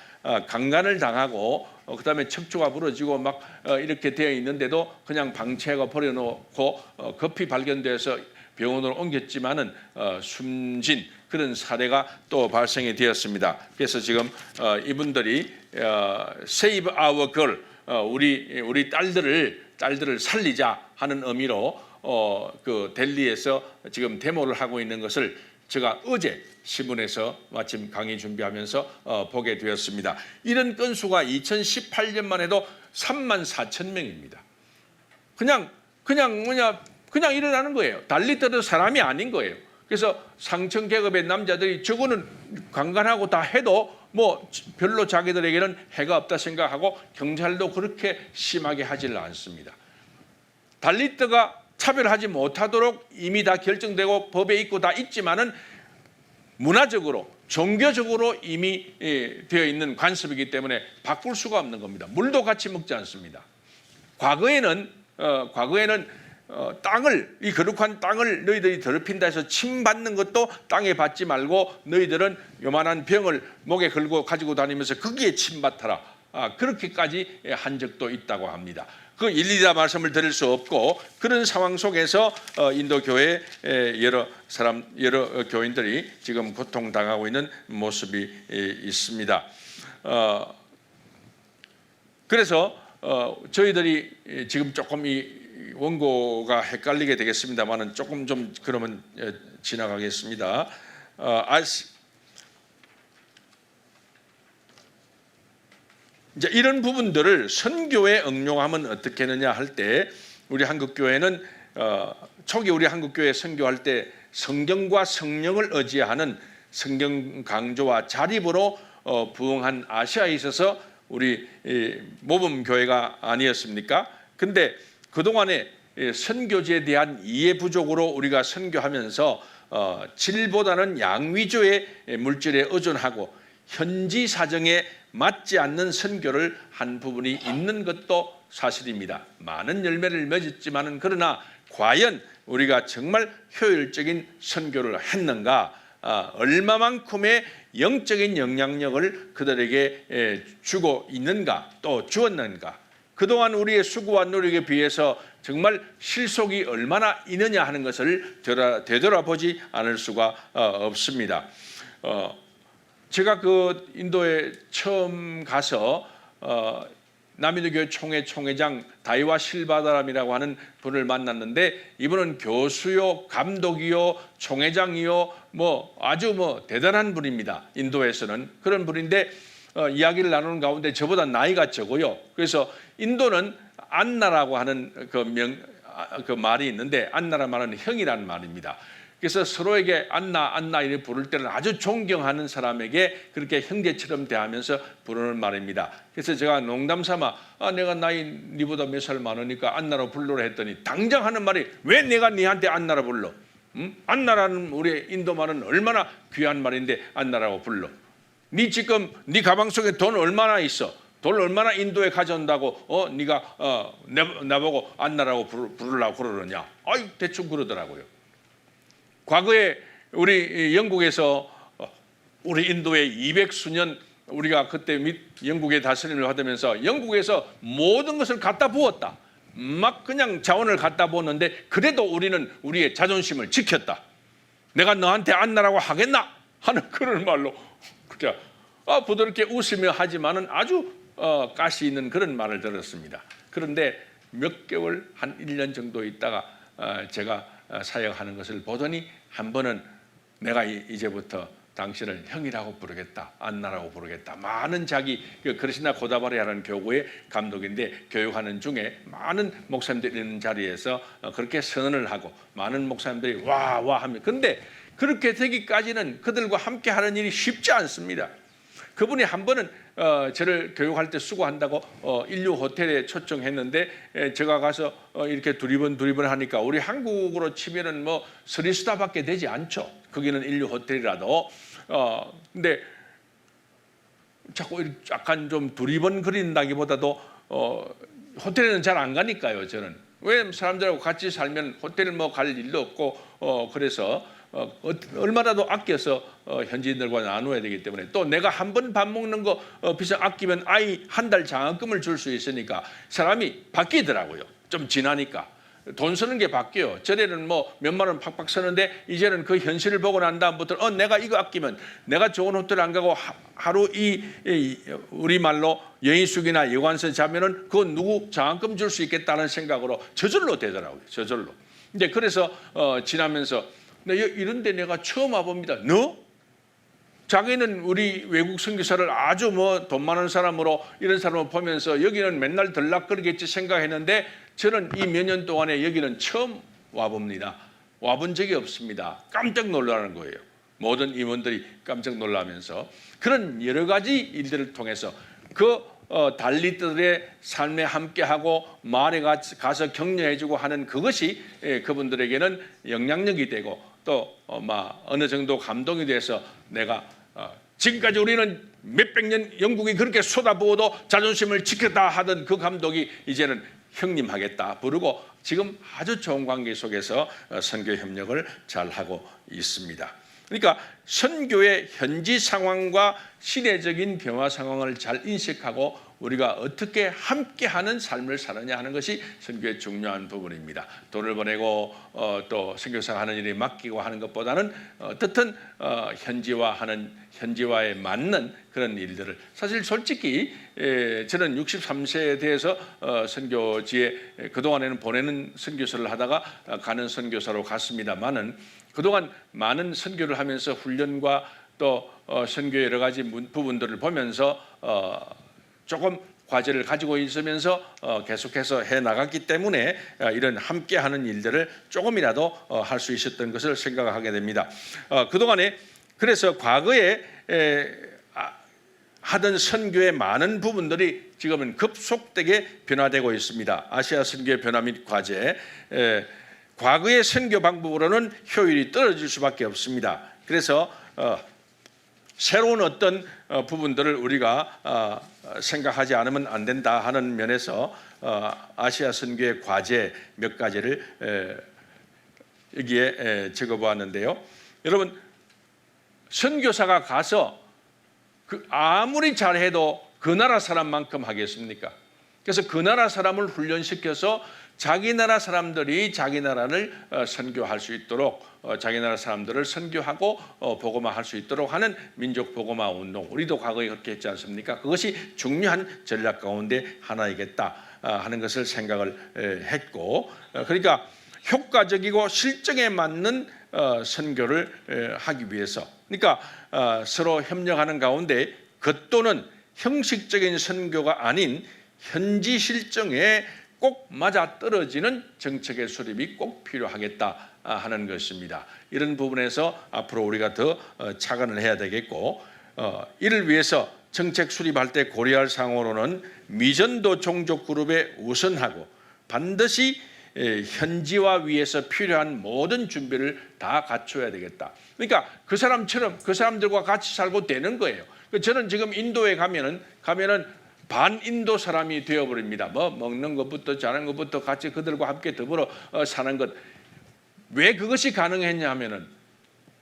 강간을 당하고 그다음에 척추가 부러지고 막 이렇게 되어 있는데도 그냥 방치하고 버려놓고 급히 발견돼서 병원으로 옮겼지만은 숨진 그런 사례가 또 발생이 되었습니다. 그래서 지금 이분들이 Save Our Girl, 우리 딸들을 살리자 하는 의미로 그 델리에서 지금 데모를 하고 있는 것을 제가 어제 신문에서 마침 강의 준비하면서 보게 되었습니다. 이런 건수가 2018년만 해도 34,000명입니다. 그냥 일어나는 거예요. 달리트도 사람이 아닌 거예요. 그래서 상층 계급의 남자들이 저거는 강간하고 다 해도 뭐 별로 자기들에게는 해가 없다 생각하고 경찰도 그렇게 심하게 하지를 않습니다. 달리트가 차별하지 못하도록 이미 다 결정되고 법에 있고 다 있지만은 문화적으로 종교적으로 이미 되어 있는 관습이기 때문에 바꿀 수가 없는 겁니다. 물도 같이 먹지 않습니다. 과거에는 땅을, 이 거룩한 땅을 너희들이 더럽힌다 해서 침받는 것도 땅에 받지 말고 너희들은 요만한 병을 목에 걸고 가지고 다니면서 거기에 침받아라. 그렇게까지 한 적도 있다고 합니다. 그 일일이 다 말씀을 드릴 수 없고 그런 상황 속에서 인도 교회 여러 교인들이 지금 고통당하고 있는 모습이 있습니다. 그래서 저희들이 지금 조금 이 원고가 헷갈리게 되겠습니다만은 조금 좀 그러면 지나가겠습니다. 이제 이런 부분들을 선교에 응용하면 어떻게 하느냐 할 때 우리 한국 교회는 초기 우리 한국 교회 선교할 때 성경과 성령을 의지하는 성경 강조와 자립으로 부흥한 아시아에 있어서 우리 모범 교회가 아니었습니까? 근데 그동안에 선교지에 대한 이해 부족으로 우리가 선교하면서 질보다는 양 위주의 물질에 의존하고 현지 사정에 맞지 않는 선교를 한 부분이 있는 것도 사실입니다. 많은 열매를 맺었지만은 그러나 과연 우리가 정말 효율적인 선교를 했는가, 얼마만큼의 영적인 영향력을 그들에게 주고 있는가, 또 주었는가, 그동안 우리의 수고와 노력에 비해서 정말 실속이 얼마나 있느냐 하는 것을 되돌아보지 않을 수가 없습니다. 제가 그 인도에 처음 가서 남인도교회 총회장 다이와 실바다람이라고 하는 분을 만났는데, 이분은 교수요, 감독이요, 총회장이요, 아주 대단한 분입니다. 인도에서는 그런 분인데 이야기를 나누는 가운데 저보다 나이가 적어요. 그래서 인도는 안나라고 하는 그 말이 있는데, 안나라 말은 형이라는 말입니다. 그래서 서로에게 안나 이렇게 부를 때는 아주 존경하는 사람에게 그렇게 형제처럼 대하면서 부르는 말입니다. 그래서 제가 농담삼아 내가 나이 니보다 몇 살 많으니까 안나로 불러라 했더니 당장 하는 말이, 왜 내가 니한테 안나로 불러? 안나라는 우리 인도 말은 얼마나 귀한 말인데 안나라고 불러. 니 지금 니 가방 속에 돈 얼마나 있어? 돈 얼마나 인도에 가져온다고 네가 나보고 안나라고 부르려고 그러느냐? 아유, 대충 그러더라고요. 과거에 우리 영국에서 우리 인도에 200수년 우리가 그때 영국의 다스림을 받으면서 영국에서 모든 것을 갖다 부었다. 막 그냥 자원을 갖다 부었는데 그래도 우리는 우리의 자존심을 지켰다. 내가 너한테 안나라고 하겠나? 하는 그런 말로 그냥 부드럽게 웃으며 하지만은 아주 가시 있는 그런 말을 들었습니다. 그런데 몇 개월, 한 1년 정도 있다가 제가 사역하는 것을 보더니 한 번은 내가 이제부터 당신을 형이라고 부르겠다, 안나라고 부르겠다. 많은 자기 그리스나 고다바리라는 교구의 감독인데 교육하는 중에 많은 목사님들이 있는 자리에서 그렇게 선언을 하고 많은 목사님들이 와 하며, 그런데 그렇게 되기까지는 그들과 함께 하는 일이 쉽지 않습니다. 그분이 한 번은 저를 교육할 때 수고한다고 인류 호텔에 초청했는데 제가 가서 이렇게 두리번 하니까 우리 한국으로 치면은 서리수다밖에 되지 않죠. 거기는 인류 호텔이라도. 근데 자꾸 약간 좀 두리번거린다기보다도 호텔에는 잘 안 가니까요. 저는 왜 사람들하고 같이 살면 호텔을 갈 일도 없고 그래서 얼마라도 아껴서 현지인들과 나누어야 되기 때문에, 또 내가 한 번 밥 먹는 거 비싸 아끼면 아이 한 달 장학금을 줄 수 있으니까 사람이 바뀌더라고요. 좀 지나니까 돈 쓰는 게 바뀌어요. 전에는 몇만 원 팍팍 쓰는데 이제는 그 현실을 보고 난 다음부터 내가 이거 아끼면 내가 좋은 호텔 안 가고 하루 우리말로 여인숙이나 여관서 자면은 그거 누구 장학금 줄 수 있겠다는 생각으로 저절로 되더라고요. 저절로. 근데 그래서 지나면서 이런 데 내가 처음 와봅니다. 너? 자기는 우리 외국 선교사를 아주 돈 많은 사람으로 이런 사람을 보면서 여기는 맨날 들락거리겠지 생각했는데 저는 이 몇 년 동안에 여기는 처음 와봅니다. 와본 적이 없습니다. 깜짝 놀라는 거예요. 모든 임원들이 깜짝 놀라면서 그런 여러 가지 일들을 통해서 달리들의 삶에 함께하고 마을에 가서 격려해주고 하는 그것이 그분들에게는 영향력이 되고 또 어느 정도 감동이 돼서 내가 지금까지 우리는 몇백 년 영국이 그렇게 쏟아부어도 자존심을 지켰다 하던 그 감독이 이제는 형님 하겠다 부르고 지금 아주 좋은 관계 속에서 선교 협력을 잘하고 있습니다. 그러니까 선교의 현지 상황과 시대적인 변화 상황을 잘 인식하고 우리가 어떻게 함께하는 삶을 사느냐 하는 것이 선교의 중요한 부분입니다. 돈을 보내고 또 선교사 하는 일에 맡기고 하는 것보다는 어떻든 현지화에 맞는 그런 일들을, 사실 솔직히 저는 63세에 대해서 선교지에 그동안에는 보내는 선교사를 하다가 가는 선교사로 갔습니다만은 그동안 많은 선교를 하면서 훈련과 또 선교의 여러 가지 부분들을 보면서 조금 과제를 가지고 있으면서 계속해서 해나갔기 때문에 이런 함께하는 일들을 조금이라도 할 수 있었던 것을 생각하게 됩니다. 그동안에 그래서 과거에 하던 선교의 많은 부분들이 지금은 급속되게 변화되고 있습니다. 아시아 선교의 변화 및 과제, 과거의 선교 방법으로는 효율이 떨어질 수밖에 없습니다. 그래서 새로운 어떤 부분들을 우리가 생각하지 않으면 안 된다 하는 면에서 아시아 선교의 과제 몇 가지를 여기에 적어보았는데요. 여러분, 선교사가 가서 아무리 잘해도 그 나라 사람만큼 하겠습니까? 그래서 그 나라 사람을 훈련시켜서 자기 나라 사람들이 자기 나라를 선교할 수 있도록 자기 나라 사람들을 선교하고 복음화할 수 있도록 하는 민족 복음화 운동, 우리도 과거에 그렇게 했지 않습니까? 그것이 중요한 전략 가운데 하나이겠다 하는 것을 생각을 했고, 그러니까 효과적이고 실정에 맞는 선교를 하기 위해서, 그러니까 서로 협력하는 가운데 겉도는 형식적인 선교가 아닌 현지 실정에 꼭 맞아 떨어지는 정책의 수립이 꼭 필요하겠다 하는 것입니다. 이런 부분에서 앞으로 우리가 더 착안을 해야 되겠고, 이를 위해서 정책 수립할 때 고려할 사항으로는 미전도 종족 그룹에 우선하고 반드시 현지화 위해서 필요한 모든 준비를 다 갖춰야 되겠다. 그러니까 그 사람처럼 그 사람들과 같이 살고 되는 거예요. 저는 지금 인도에 가면은 반인도 사람이 되어버립니다. 뭐 먹는 것부터 자는 것부터 같이 그들과 함께 더불어 사는 것. 왜 그것이 가능했냐 하면은,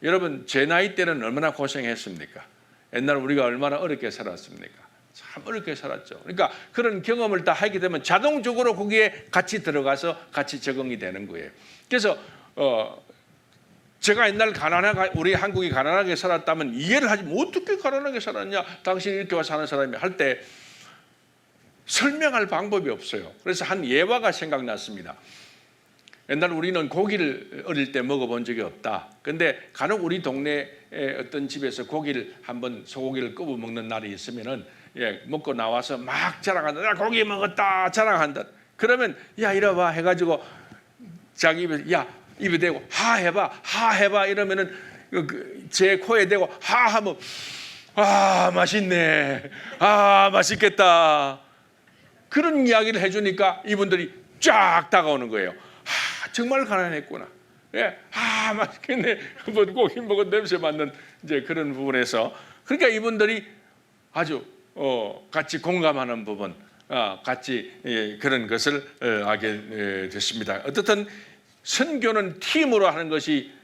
여러분 제 나이 때는 얼마나 고생했습니까? 옛날 우리가 얼마나 어렵게 살았습니까? 참 어렵게 살았죠. 그러니까 그런 경험을 다 하게 되면 자동적으로 거기에 같이 들어가서 같이 적응이 되는 거예요. 그래서 제가 옛날 우리 한국이 가난하게 살았다면 이해를 하지, 뭐 어떻게 가난하게 살았냐, 당신이 이렇게 와서 사는 사람이 할 때 설명할 방법이 없어요. 그래서 한 예화가 생각났습니다. 옛날 우리는 고기를 어릴 때 먹어본 적이 없다. 근데 간혹 우리 동네에 어떤 집에서 고기를 한번 소고기를 굽어 먹는 날이 있으면은 먹고 나와서 막 자랑한다. 나 고기 먹었다 자랑한다. 그러면 야 이리 와 해가지고 자기 입에 입에 대고 하 해봐 이러면은 제 코에 대고 하 하면 맛있네, 맛있겠다, 그런 이야기를 해주니까 이분들이 쫙 다가오는 거예요. 정말 가난했구나. 맛있겠네. 뭐 고기 먹은 냄새 맡는 이제 그런 부분에서, 그러니까 이분들이 아주 같이 공감하는 부분, 같이 그런 것을 알게 됐습니다. 어떻든 선교는 팀으로 하는 것이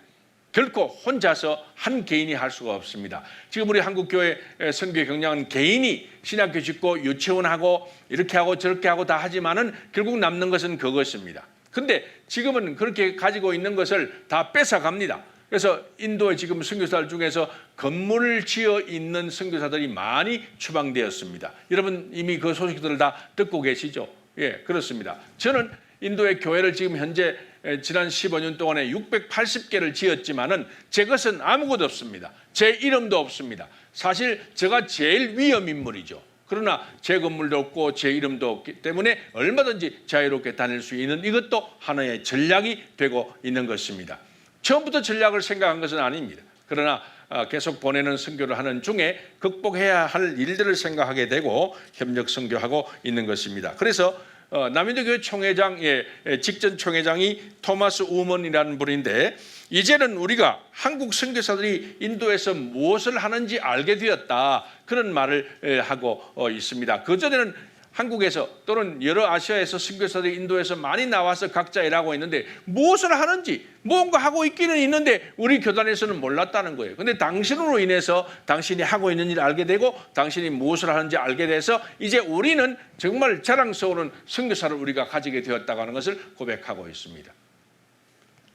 결코 혼자서 한 개인이 할 수가 없습니다. 지금 우리 한국교회 선교 경량은 개인이 신학교 짓고 유치원하고 이렇게 하고 저렇게 하고 다 하지만은 결국 남는 것은 그것입니다. 근데 지금은 그렇게 가지고 있는 것을 다 뺏어갑니다. 그래서 인도에 지금 선교사들 중에서 건물을 지어 있는 선교사들이 많이 추방되었습니다. 여러분 이미 그 소식들을 다 듣고 계시죠? 예, 그렇습니다. 저는 인도의 교회를 지금 현재 지난 15년 동안에 680개를 지었지만은 제 것은 아무것도 없습니다. 제 이름도 없습니다. 사실 제가 제일 위험 인물이죠. 그러나 제 건물도 없고 제 이름도 없기 때문에 얼마든지 자유롭게 다닐 수 있는, 이것도 하나의 전략이 되고 있는 것입니다. 처음부터 전략을 생각한 것은 아닙니다. 그러나 계속 보내는 선교를 하는 중에 극복해야 할 일들을 생각하게 되고 협력 선교하고 있는 것입니다. 그래서 남인도교회 총회장의 직전 총회장이 토마스 우먼이라는 분인데, 이제는 우리가 한국 선교사들이 인도에서 무엇을 하는지 알게 되었다, 그런 말을 하고 있습니다. 그전에는 한국에서 또는 여러 아시아에서 선교사들이 인도에서 많이 나와서 각자 일하고 있는데 무엇을 하는지 뭔가 하고 있기는 있는데 우리 교단에서는 몰랐다는 거예요. 그런데 당신으로 인해서 당신이 하고 있는 일을 알게 되고 당신이 무엇을 하는지 알게 돼서 이제 우리는 정말 자랑스러운 선교사를 우리가 가지게 되었다고 하는 것을 고백하고 있습니다.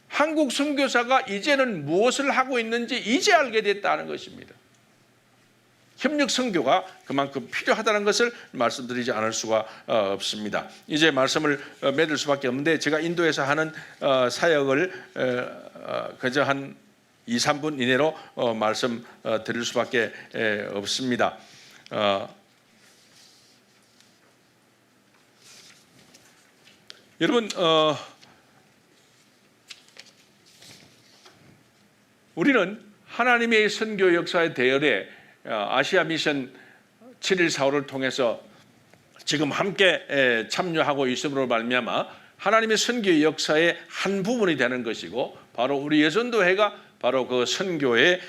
한국 선교사가 이제는 무엇을 하고 있는지 이제 알게 됐다는 것입니다. 협력 선교가 그만큼 필요하다는 것을 말씀드리지 않을 수가 없습니다. 이제 말씀을 맺을 수밖에 없는데, 제가 인도에서 하는 사역을 그저 한 2, 3분 이내로 말씀 드릴 수밖에 없습니다. 여러분, 우리는 하나님의 선교 역사의 대열에 아시아 미션 7일 4호를 통해서 지금 함께 참여하고 있음으로 말미암아 하나님의 선교 역사의 한 부분이 되는 것이고, 바로 우리 예전도회가 바로 그 선교의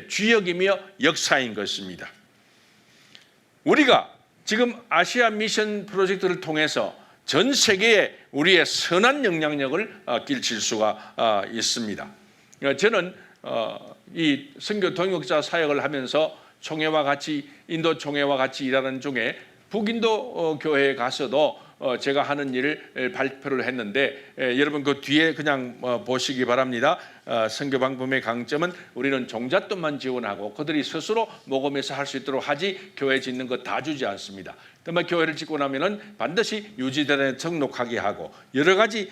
주역이며 역사인 것입니다. 우리가 지금 아시아 미션 프로젝트를 통해서 전 세계에 우리의 선한 영향력을 끼칠 수가 있습니다. 저는 이 선교 동역자 사역을 하면서 총회와 같이 인도 총회와 같이 일하는 중에 북인도 교회에 가서도 제가 하는 일을 발표를 했는데 여러분 그 뒤에 그냥 보시기 바랍니다. 선교 방법의 강점은 우리는 종잣돈만 지원하고 그들이 스스로 모금해서 할 수 있도록 하지 교회 짓는 거 다 주지 않습니다. 정말 교회를 짓고 나면은 반드시 유지단에 등록하게 하고 여러 가지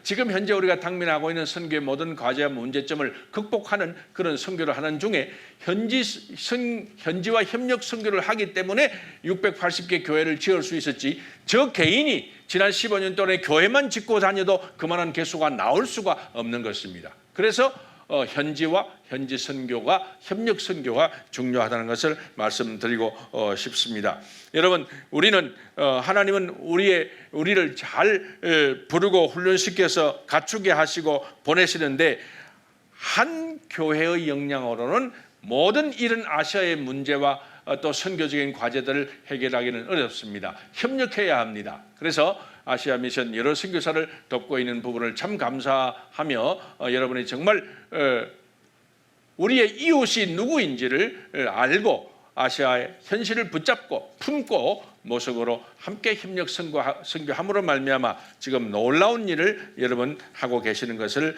지금 현재 우리가 당면하고 있는 선교의 모든 과제와 문제점을 극복하는 그런 선교를 하는 중에 현지와 협력 선교를 하기 때문에 680개 교회를 지을 수 있었지 저 개인이 지난 15년 동안에 교회만 짓고 다녀도 그만한 개수가 나올 수가 없는 것입니다. 그래서 현지와 현지 선교가 협력 선교가 중요하다는 것을 말씀드리고 싶습니다. 여러분 우리는 하나님은 우리를 잘 부르고 훈련시켜서 갖추게 하시고 보내시는데 한 교회의 역량으로는 모든 이런 아시아의 문제와 또 선교적인 과제들을 해결하기는 어렵습니다. 협력해야 합니다. 그래서 아시아 미션 여러 선교사를 돕고 있는 부분을 참 감사하며 여러분이 정말 우리의 이웃이 누구인지를 알고 아시아의 현실을 붙잡고 품고 모색으로 함께 협력 선교함으로 말미암아 지금 놀라운 일을 여러분 하고 계시는 것을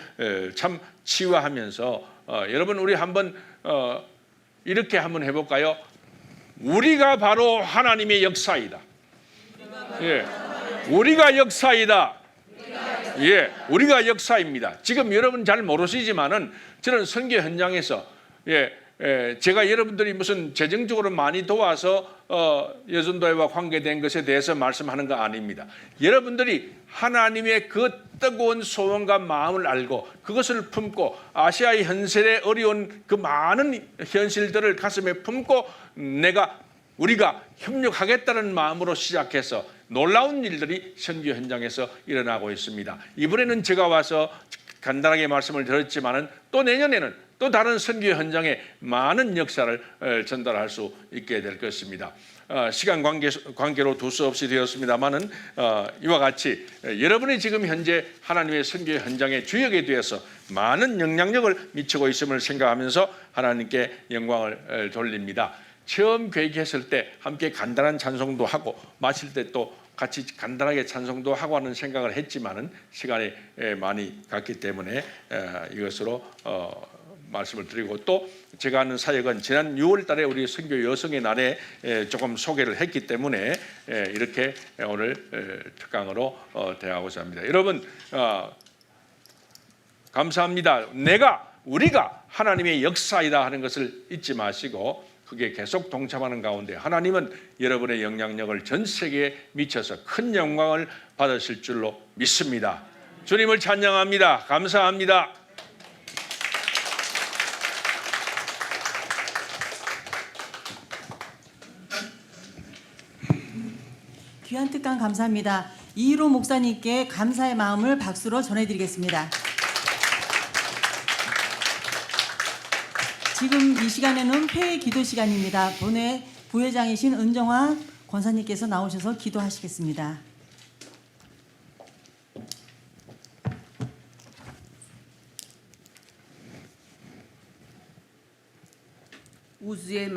참 치유하면서 여러분 우리 한번 이렇게 한번 해볼까요? 우리가 바로 하나님의 역사이다. 예, 우리가 역사이다. 예, 우리가 역사입니다. 지금 여러분 잘 모르시지만은 저는 선교 현장에서 제가 여러분들이 무슨 재정적으로 많이 도와서 여전도회와 관계된 것에 대해서 말씀하는 거 아닙니다. 여러분들이 하나님의 그 뜨거운 소원과 마음을 알고 그것을 품고 아시아의 현실에 어려운 그 많은 현실들을 가슴에 품고 우리가 협력하겠다는 마음으로 시작해서 놀라운 일들이 선교 현장에서 일어나고 있습니다. 이번에는 제가 와서 간단하게 말씀을 드렸지만은 또 내년에는 또 다른 선교 현장에 많은 역사를 전달할 수 있게 될 것입니다. 시간 관계로 둘 수 없이 되었습니다만은 이와 같이 여러분이 지금 현재 하나님의 선교 현장의 주역에 대해서 많은 영향력을 미치고 있음을 생각하면서 하나님께 영광을 돌립니다. 처음 계획했을 때 함께 간단한 찬송도 하고 마칠 때 또 같이 간단하게 찬송도 하고 하는 생각을 했지만은 시간이 많이 갔기 때문에 이것으로 말씀을 드리고 또 제가 하는 사역은 지난 6월 달에 우리 선교 여성의 날에 조금 소개를 했기 때문에 이렇게 오늘 특강으로 대하고자 합니다. 여러분 감사합니다. 우리가 하나님의 역사이다 하는 것을 잊지 마시고 그게 계속 동참하는 가운데 하나님은 여러분의 영향력을 전 세계에 미쳐서 큰 영광을 받으실 줄로 믿습니다. 주님을 찬양합니다. 감사합니다. 귀한 특강 감사합니다. 이희로 목사님께 감사의 마음을 박수로 전해드리겠습니다. 지금 이 시간에는 회의 기도 시간입니다. 본회 부회장이신 은정화 권사님께서 나오셔서 기도하시겠습니다. 우주의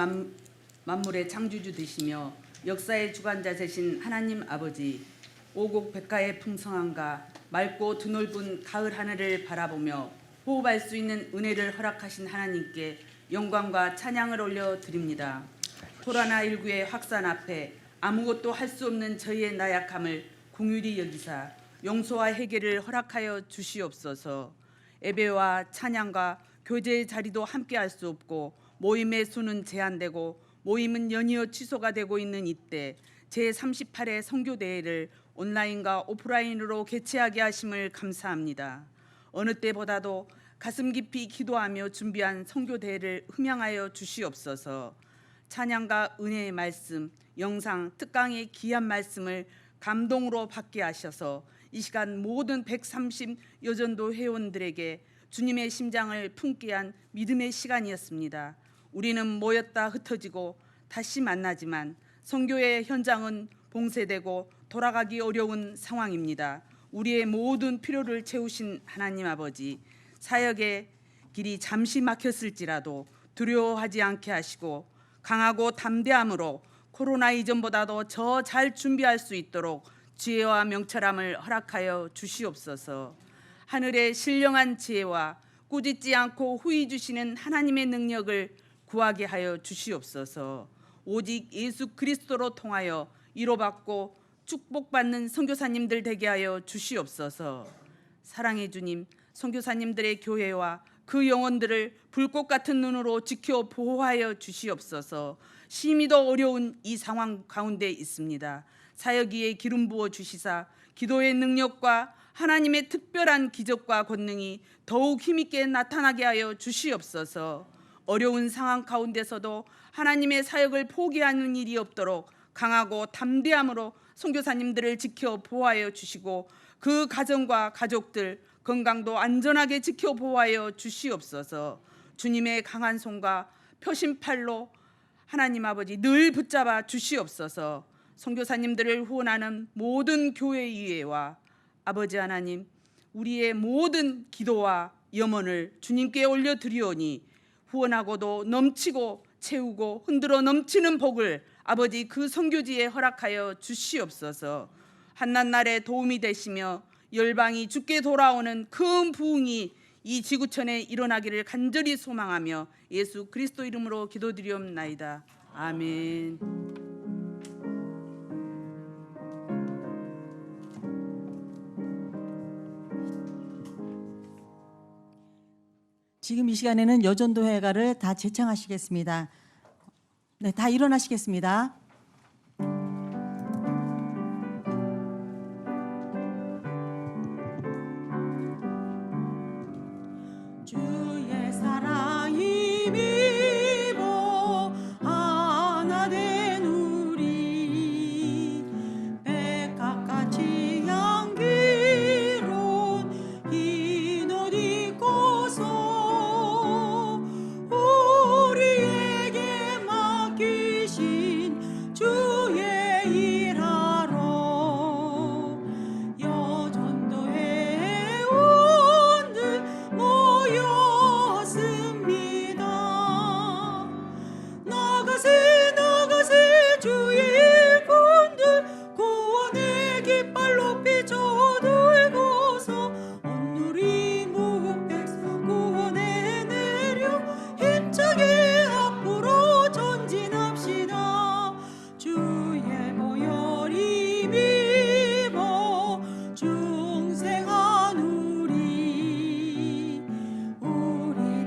만물의 창조주 되시며 역사의 주관자 되신 하나님 아버지, 오곡 백가의 풍성함과 맑고 드넓은 가을 하늘을 바라보며 호흡할 수 있는 은혜를 허락하신 하나님께 영광과 찬양을 올려드립니다. 코로나19의 확산 앞에 아무것도 할 수 없는 저희의 나약함을 긍휼히 여기사 용서와 해결을 허락하여 주시옵소서. 예배와 찬양과 교제의 자리도 함께 할 수 없고 모임의 수는 제한되고 모임은 연이어 취소가 되고 있는 이때 제38회 선교대회를 온라인과 오프라인으로 개최하게 하심을 감사합니다. 어느 때보다도 가슴 깊이 기도하며 준비한 선교대회를 흠양하여 주시옵소서. 찬양과 은혜의 말씀, 영상, 특강의 귀한 말씀을 감동으로 받게 하셔서 이 시간 모든 130 여전도 회원들에게 주님의 심장을 품게 한 믿음의 시간이었습니다. 우리는 모였다 흩어지고 다시 만나지만 선교의 현장은 봉쇄되고 돌아가기 어려운 상황입니다. 우리의 모든 필요를 채우신 하나님 아버지, 사역의 길이 잠시 막혔을지라도 두려워하지 않게 하시고 강하고 담대함으로 코로나 이전보다도 더 잘 준비할 수 있도록 지혜와 명철함을 허락하여 주시옵소서. 하늘의 신령한 지혜와 꾸짖지 않고 후히 주시는 하나님의 능력을 구하게 하여 주시옵소서. 오직 예수 그리스도로 통하여 위로받고 축복받는 선교사님들 되게 하여 주시옵소서. 사랑의 주님, 선교사님들의 교회와 그 영혼들을 불꽃 같은 눈으로 지켜 보호하여 주시옵소서. 심히도 어려운 이 상황 가운데 있습니다. 사역 위에 기름 부어 주시사 기도의 능력과 하나님의 특별한 기적과 권능이 더욱 힘있게 나타나게 하여 주시옵소서. 어려운 상황 가운데서도 하나님의 사역을 포기하는 일이 없도록 강하고 담대함으로 선교사님들을 지켜 보호하여 주시고 그 가정과 가족들 건강도 안전하게 지켜 보호하여 주시옵소서. 주님의 강한 손과 표심팔로 하나님 아버지 늘 붙잡아 주시옵소서. 선교사님들을 후원하는 모든 교회 이회와 아버지 하나님, 우리의 모든 기도와 염원을 주님께 올려드리오니 후원하고도 넘치고 채우고 흔들어 넘치는 복을 아버지 그 선교지에 허락하여 주시옵소서. 한낱날에 도움이 되시며 열방이 주께 돌아오는 큰 부흥이 이 지구촌에 일어나기를 간절히 소망하며 예수 그리스도 이름으로 기도드리옵나이다. 아멘. 지금 이 시간에는 여전도 회가를 다 제창하시겠습니다. 네, 다 일어나시겠습니다. 주의 사랑이 미보 하나 된 우리 백합같이 향기로운 흰 옷 입고서 우리에게 맡기신 주의 일하러 여전도에 온들 모였습니다. 나가세 주의 일꾼들 구원의 깃발 높이 쳐들고서 온누리 무백성 구원에 내려 힘차게 앞으로 전진합시다. 주의 보혈이 비보 중생한 우리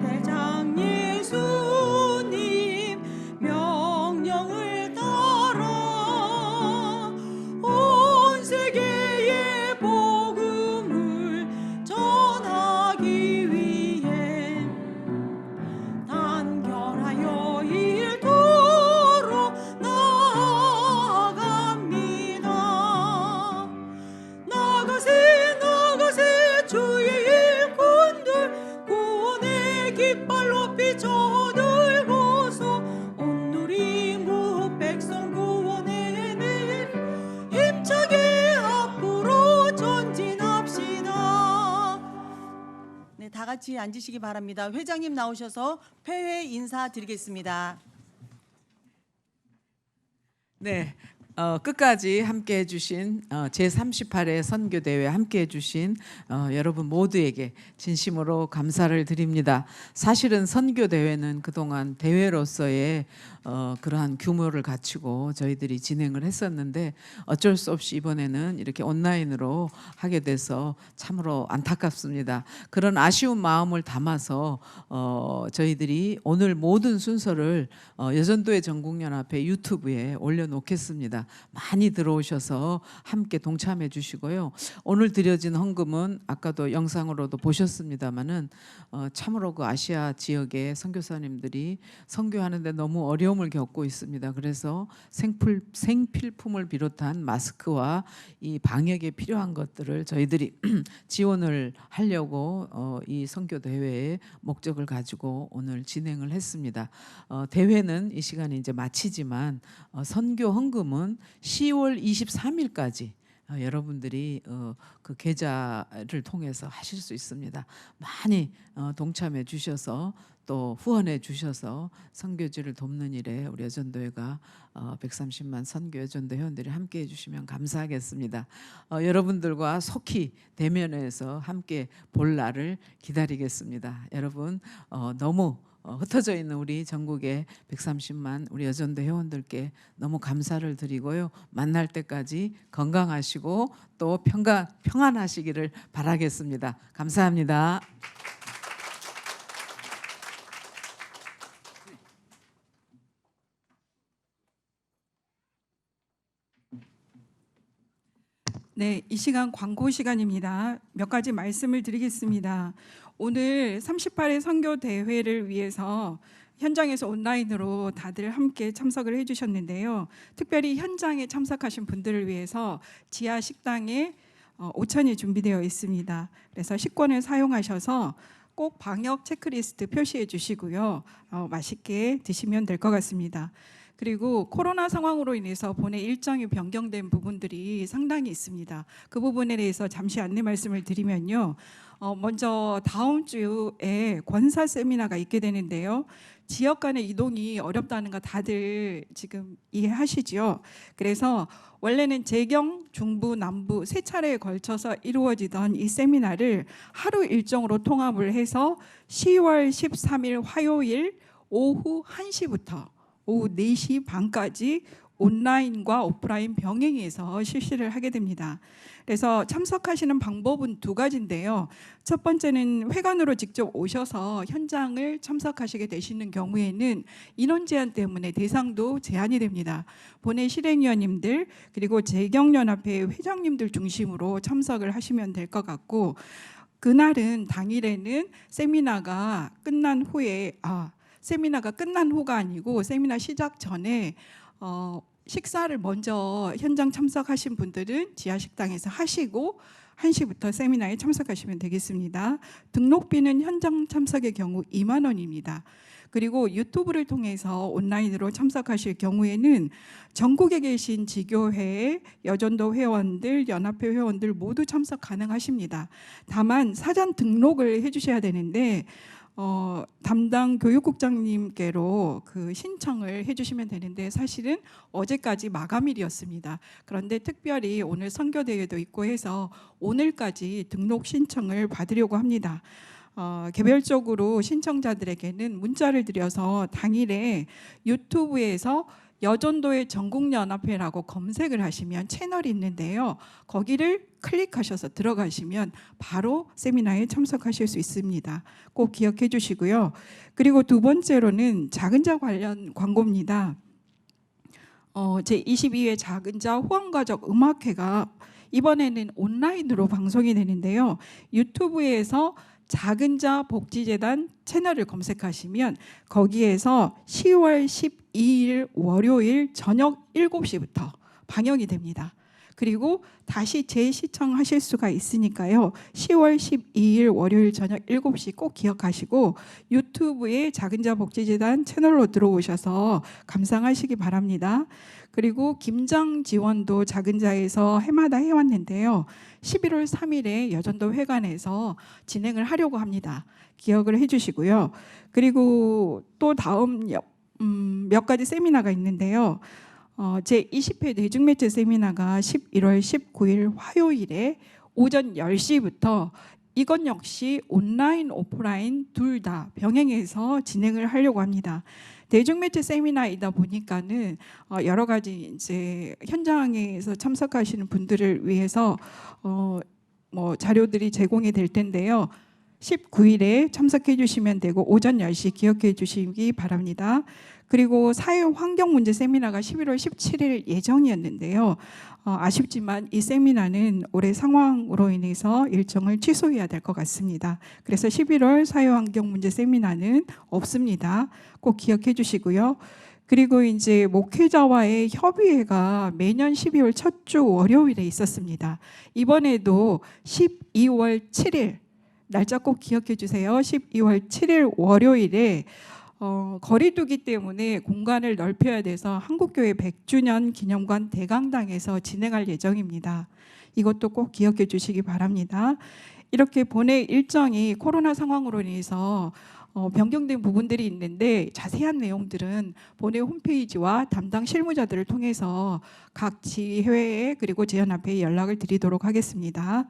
대장 예수님 명령을 따라 온 세계에 복음을 전하기 위해 단결하여 일터로 나아갑니다. 나가세 주의 일꾼들 구원의 깃발 높이 쳐들고서 온누리 무백성 구원에 내려 힘차게 앞으로 전진합시다. 네, 다 같이 앉으시기 바랍니다. 회장님 나오셔서 폐회 인사드리겠습니다. 네, 끝까지 함께해 주신 제38회 선교대회 함께해 주신 여러분 모두에게 진심으로 감사를 드립니다. 사실은 선교대회는 그동안 대회로서의 그러한 규모를 갖추고 저희들이 진행을 했었는데 어쩔 수 없이 이번에는 이렇게 온라인으로 하게 돼서 참으로 안타깝습니다. 그런 아쉬운 마음을 담아서 저희들이 오늘 모든 순서를 여전도의 전국연합회 유튜브에 올려놓겠습니다. 많이 들어오셔서 함께 동참해 주시고요. 오늘 드려진 헌금은 아까도 영상으로도 보셨습니다마는 참으로 그 아시아 지역의 선교사님들이 선교하는데 너무 어려움을 겪고 있습니다. 그래서 생필품을 비롯한 마스크와 이 방역에 필요한 것들을 저희들이 지원을 하려고 이 선교 대회의 목적을 가지고 오늘 진행을 했습니다. 대회는 이 시간에 이제 마치지만 선교 헌금은 10월 23일까지 여러분들이 그 계좌를 통해서 하실 수 있습니다. 많이 동참해 주셔서 또 후원해 주셔서 선교지를 돕는 일에 우리 여전도회가 130만 선교 여전도 회원들이 함께해 주시면 감사하겠습니다. 여러분들과 속히 대면해서 함께 볼 날을 기다리겠습니다. 여러분 너무 흩어져 있는 우리 전국의 130만 우리 여전도 회원들께 너무 감사를 드리고요. 만날 때까지 건강하시고 또 평안하시기를 바라겠습니다. 감사합니다. 네, 이 시간 광고 시간입니다. 몇 가지 말씀을 드리겠습니다. 오늘 38회 선교 대회를 위해서 현장에서 온라인으로 다들 함께 참석을 해주셨는데요. 특별히 현장에 참석하신 분들을 위해서 지하 식당에 5천이 준비되어 있습니다. 그래서 식권을 사용하셔서 꼭 방역 체크리스트 표시해 주시고요. 맛있게 드시면 될 것 같습니다. 그리고 코로나 상황으로 인해서 본회 일정이 변경된 부분들이 상당히 있습니다. 그 부분에 대해서 잠시 안내 말씀을 드리면요. 먼저 다음 주에 권사 세미나가 있게 되는데요. 지역 간의 이동이 어렵다는 거 다들 지금 이해하시죠? 그래서 원래는 재경, 중부, 남부 세 차례에 걸쳐서 이루어지던 이 세미나를 하루 일정으로 통합을 해서 10월 13일 화요일 오후 1시부터 오후 4시 반까지 온라인과 오프라인 병행해서 실시를 하게 됩니다. 그래서 참석하시는 방법은 두 가지인데요. 첫 번째는 회관으로 직접 오셔서 현장을 참석하시게 되시는 경우에는 인원 제한 때문에 대상도 제한이 됩니다. 본회 실행위원님들 그리고 재경연합회 회장님들 중심으로 참석을 하시면 될 것 같고 그날은 당일에는 세미나가 끝난 후가 아니고 세미나 시작 전에 식사를 먼저 현장 참석하신 분들은 지하 식당에서 하시고 1시부터 세미나에 참석하시면 되겠습니다. 등록비는 현장 참석의 경우 2만 원입니다. 그리고 유튜브를 통해서 온라인으로 참석하실 경우에는 전국에 계신 지교회, 여전도 회원들, 연합회 회원들 모두 참석 가능하십니다. 다만 사전 등록을 해주셔야 되는데 담당 교육국장님께로 그 신청을 해주시면 되는데 사실은 어제까지 마감일이었습니다. 그런데 특별히 오늘 선교대회도 있고 해서 오늘까지 등록 신청을 받으려고 합니다. 개별적으로 신청자들에게는 문자를 드려서 당일에 유튜브에서 여전도의 전국연합회라고 검색을 하시면 채널이 있는데요. 거기를 클릭하셔서 들어가시면 바로 세미나에 참석하실 수 있습니다. 꼭 기억해 주시고요. 그리고 두 번째로는 작은자 관련 광고입니다. 제22회 작은자 후원가족 음악회가 이번에는 온라인으로 방송이 되는데요. 유튜브에서 작은자 복지재단 채널을 검색하시면 거기에서 10월 12일 월요일 저녁 7시부터 방영이 됩니다. 그리고 다시 재시청하실 수가 있으니까요. 10월 12일 월요일 저녁 7시 꼭 기억하시고 유튜브에 작은자 복지재단 채널로 들어오셔서 감상하시기 바랍니다. 그리고 김장 지원도 작은자에서 해마다 해왔는데요. 11월 3일에 여전도 회관에서 진행을 하려고 합니다. 기억을 해주시고요. 그리고 또 다음 몇 가지 세미나가 있는데요. 제20회 대중매체 세미나가 11월 19일 화요일에 오전 10시부터 이건 역시 온라인, 오프라인 둘 다 병행해서 진행을 하려고 합니다. 대중매체 세미나이다 보니까는 여러 가지 이제 현장에서 참석하시는 분들을 위해서 자료들이 제공이 될 텐데요. 19일에 참석해 주시면 되고 오전 10시 기억해 주시기 바랍니다. 그리고 사회환경문제 세미나가 11월 17일 예정이었는데요. 아쉽지만 이 세미나는 올해 상황으로 인해서 일정을 취소해야 될 것 같습니다. 그래서 11월 사회환경문제 세미나는 없습니다. 꼭 기억해 주시고요. 그리고 이제 목회자와의 협의회가 매년 12월 첫 주 월요일에 있었습니다. 이번에도 12월 7일 날짜 꼭 기억해 주세요. 12월 7일 월요일에 거리두기 때문에 공간을 넓혀야 돼서 한국교회 100주년 기념관 대강당에서 진행할 예정입니다. 이것도 꼭 기억해 주시기 바랍니다. 이렇게 본회 일정이 코로나 상황으로 인해서 변경된 부분들이 있는데 자세한 내용들은 본회 홈페이지와 담당 실무자들을 통해서 각 지회에 그리고 재연합회에 연락을 드리도록 하겠습니다.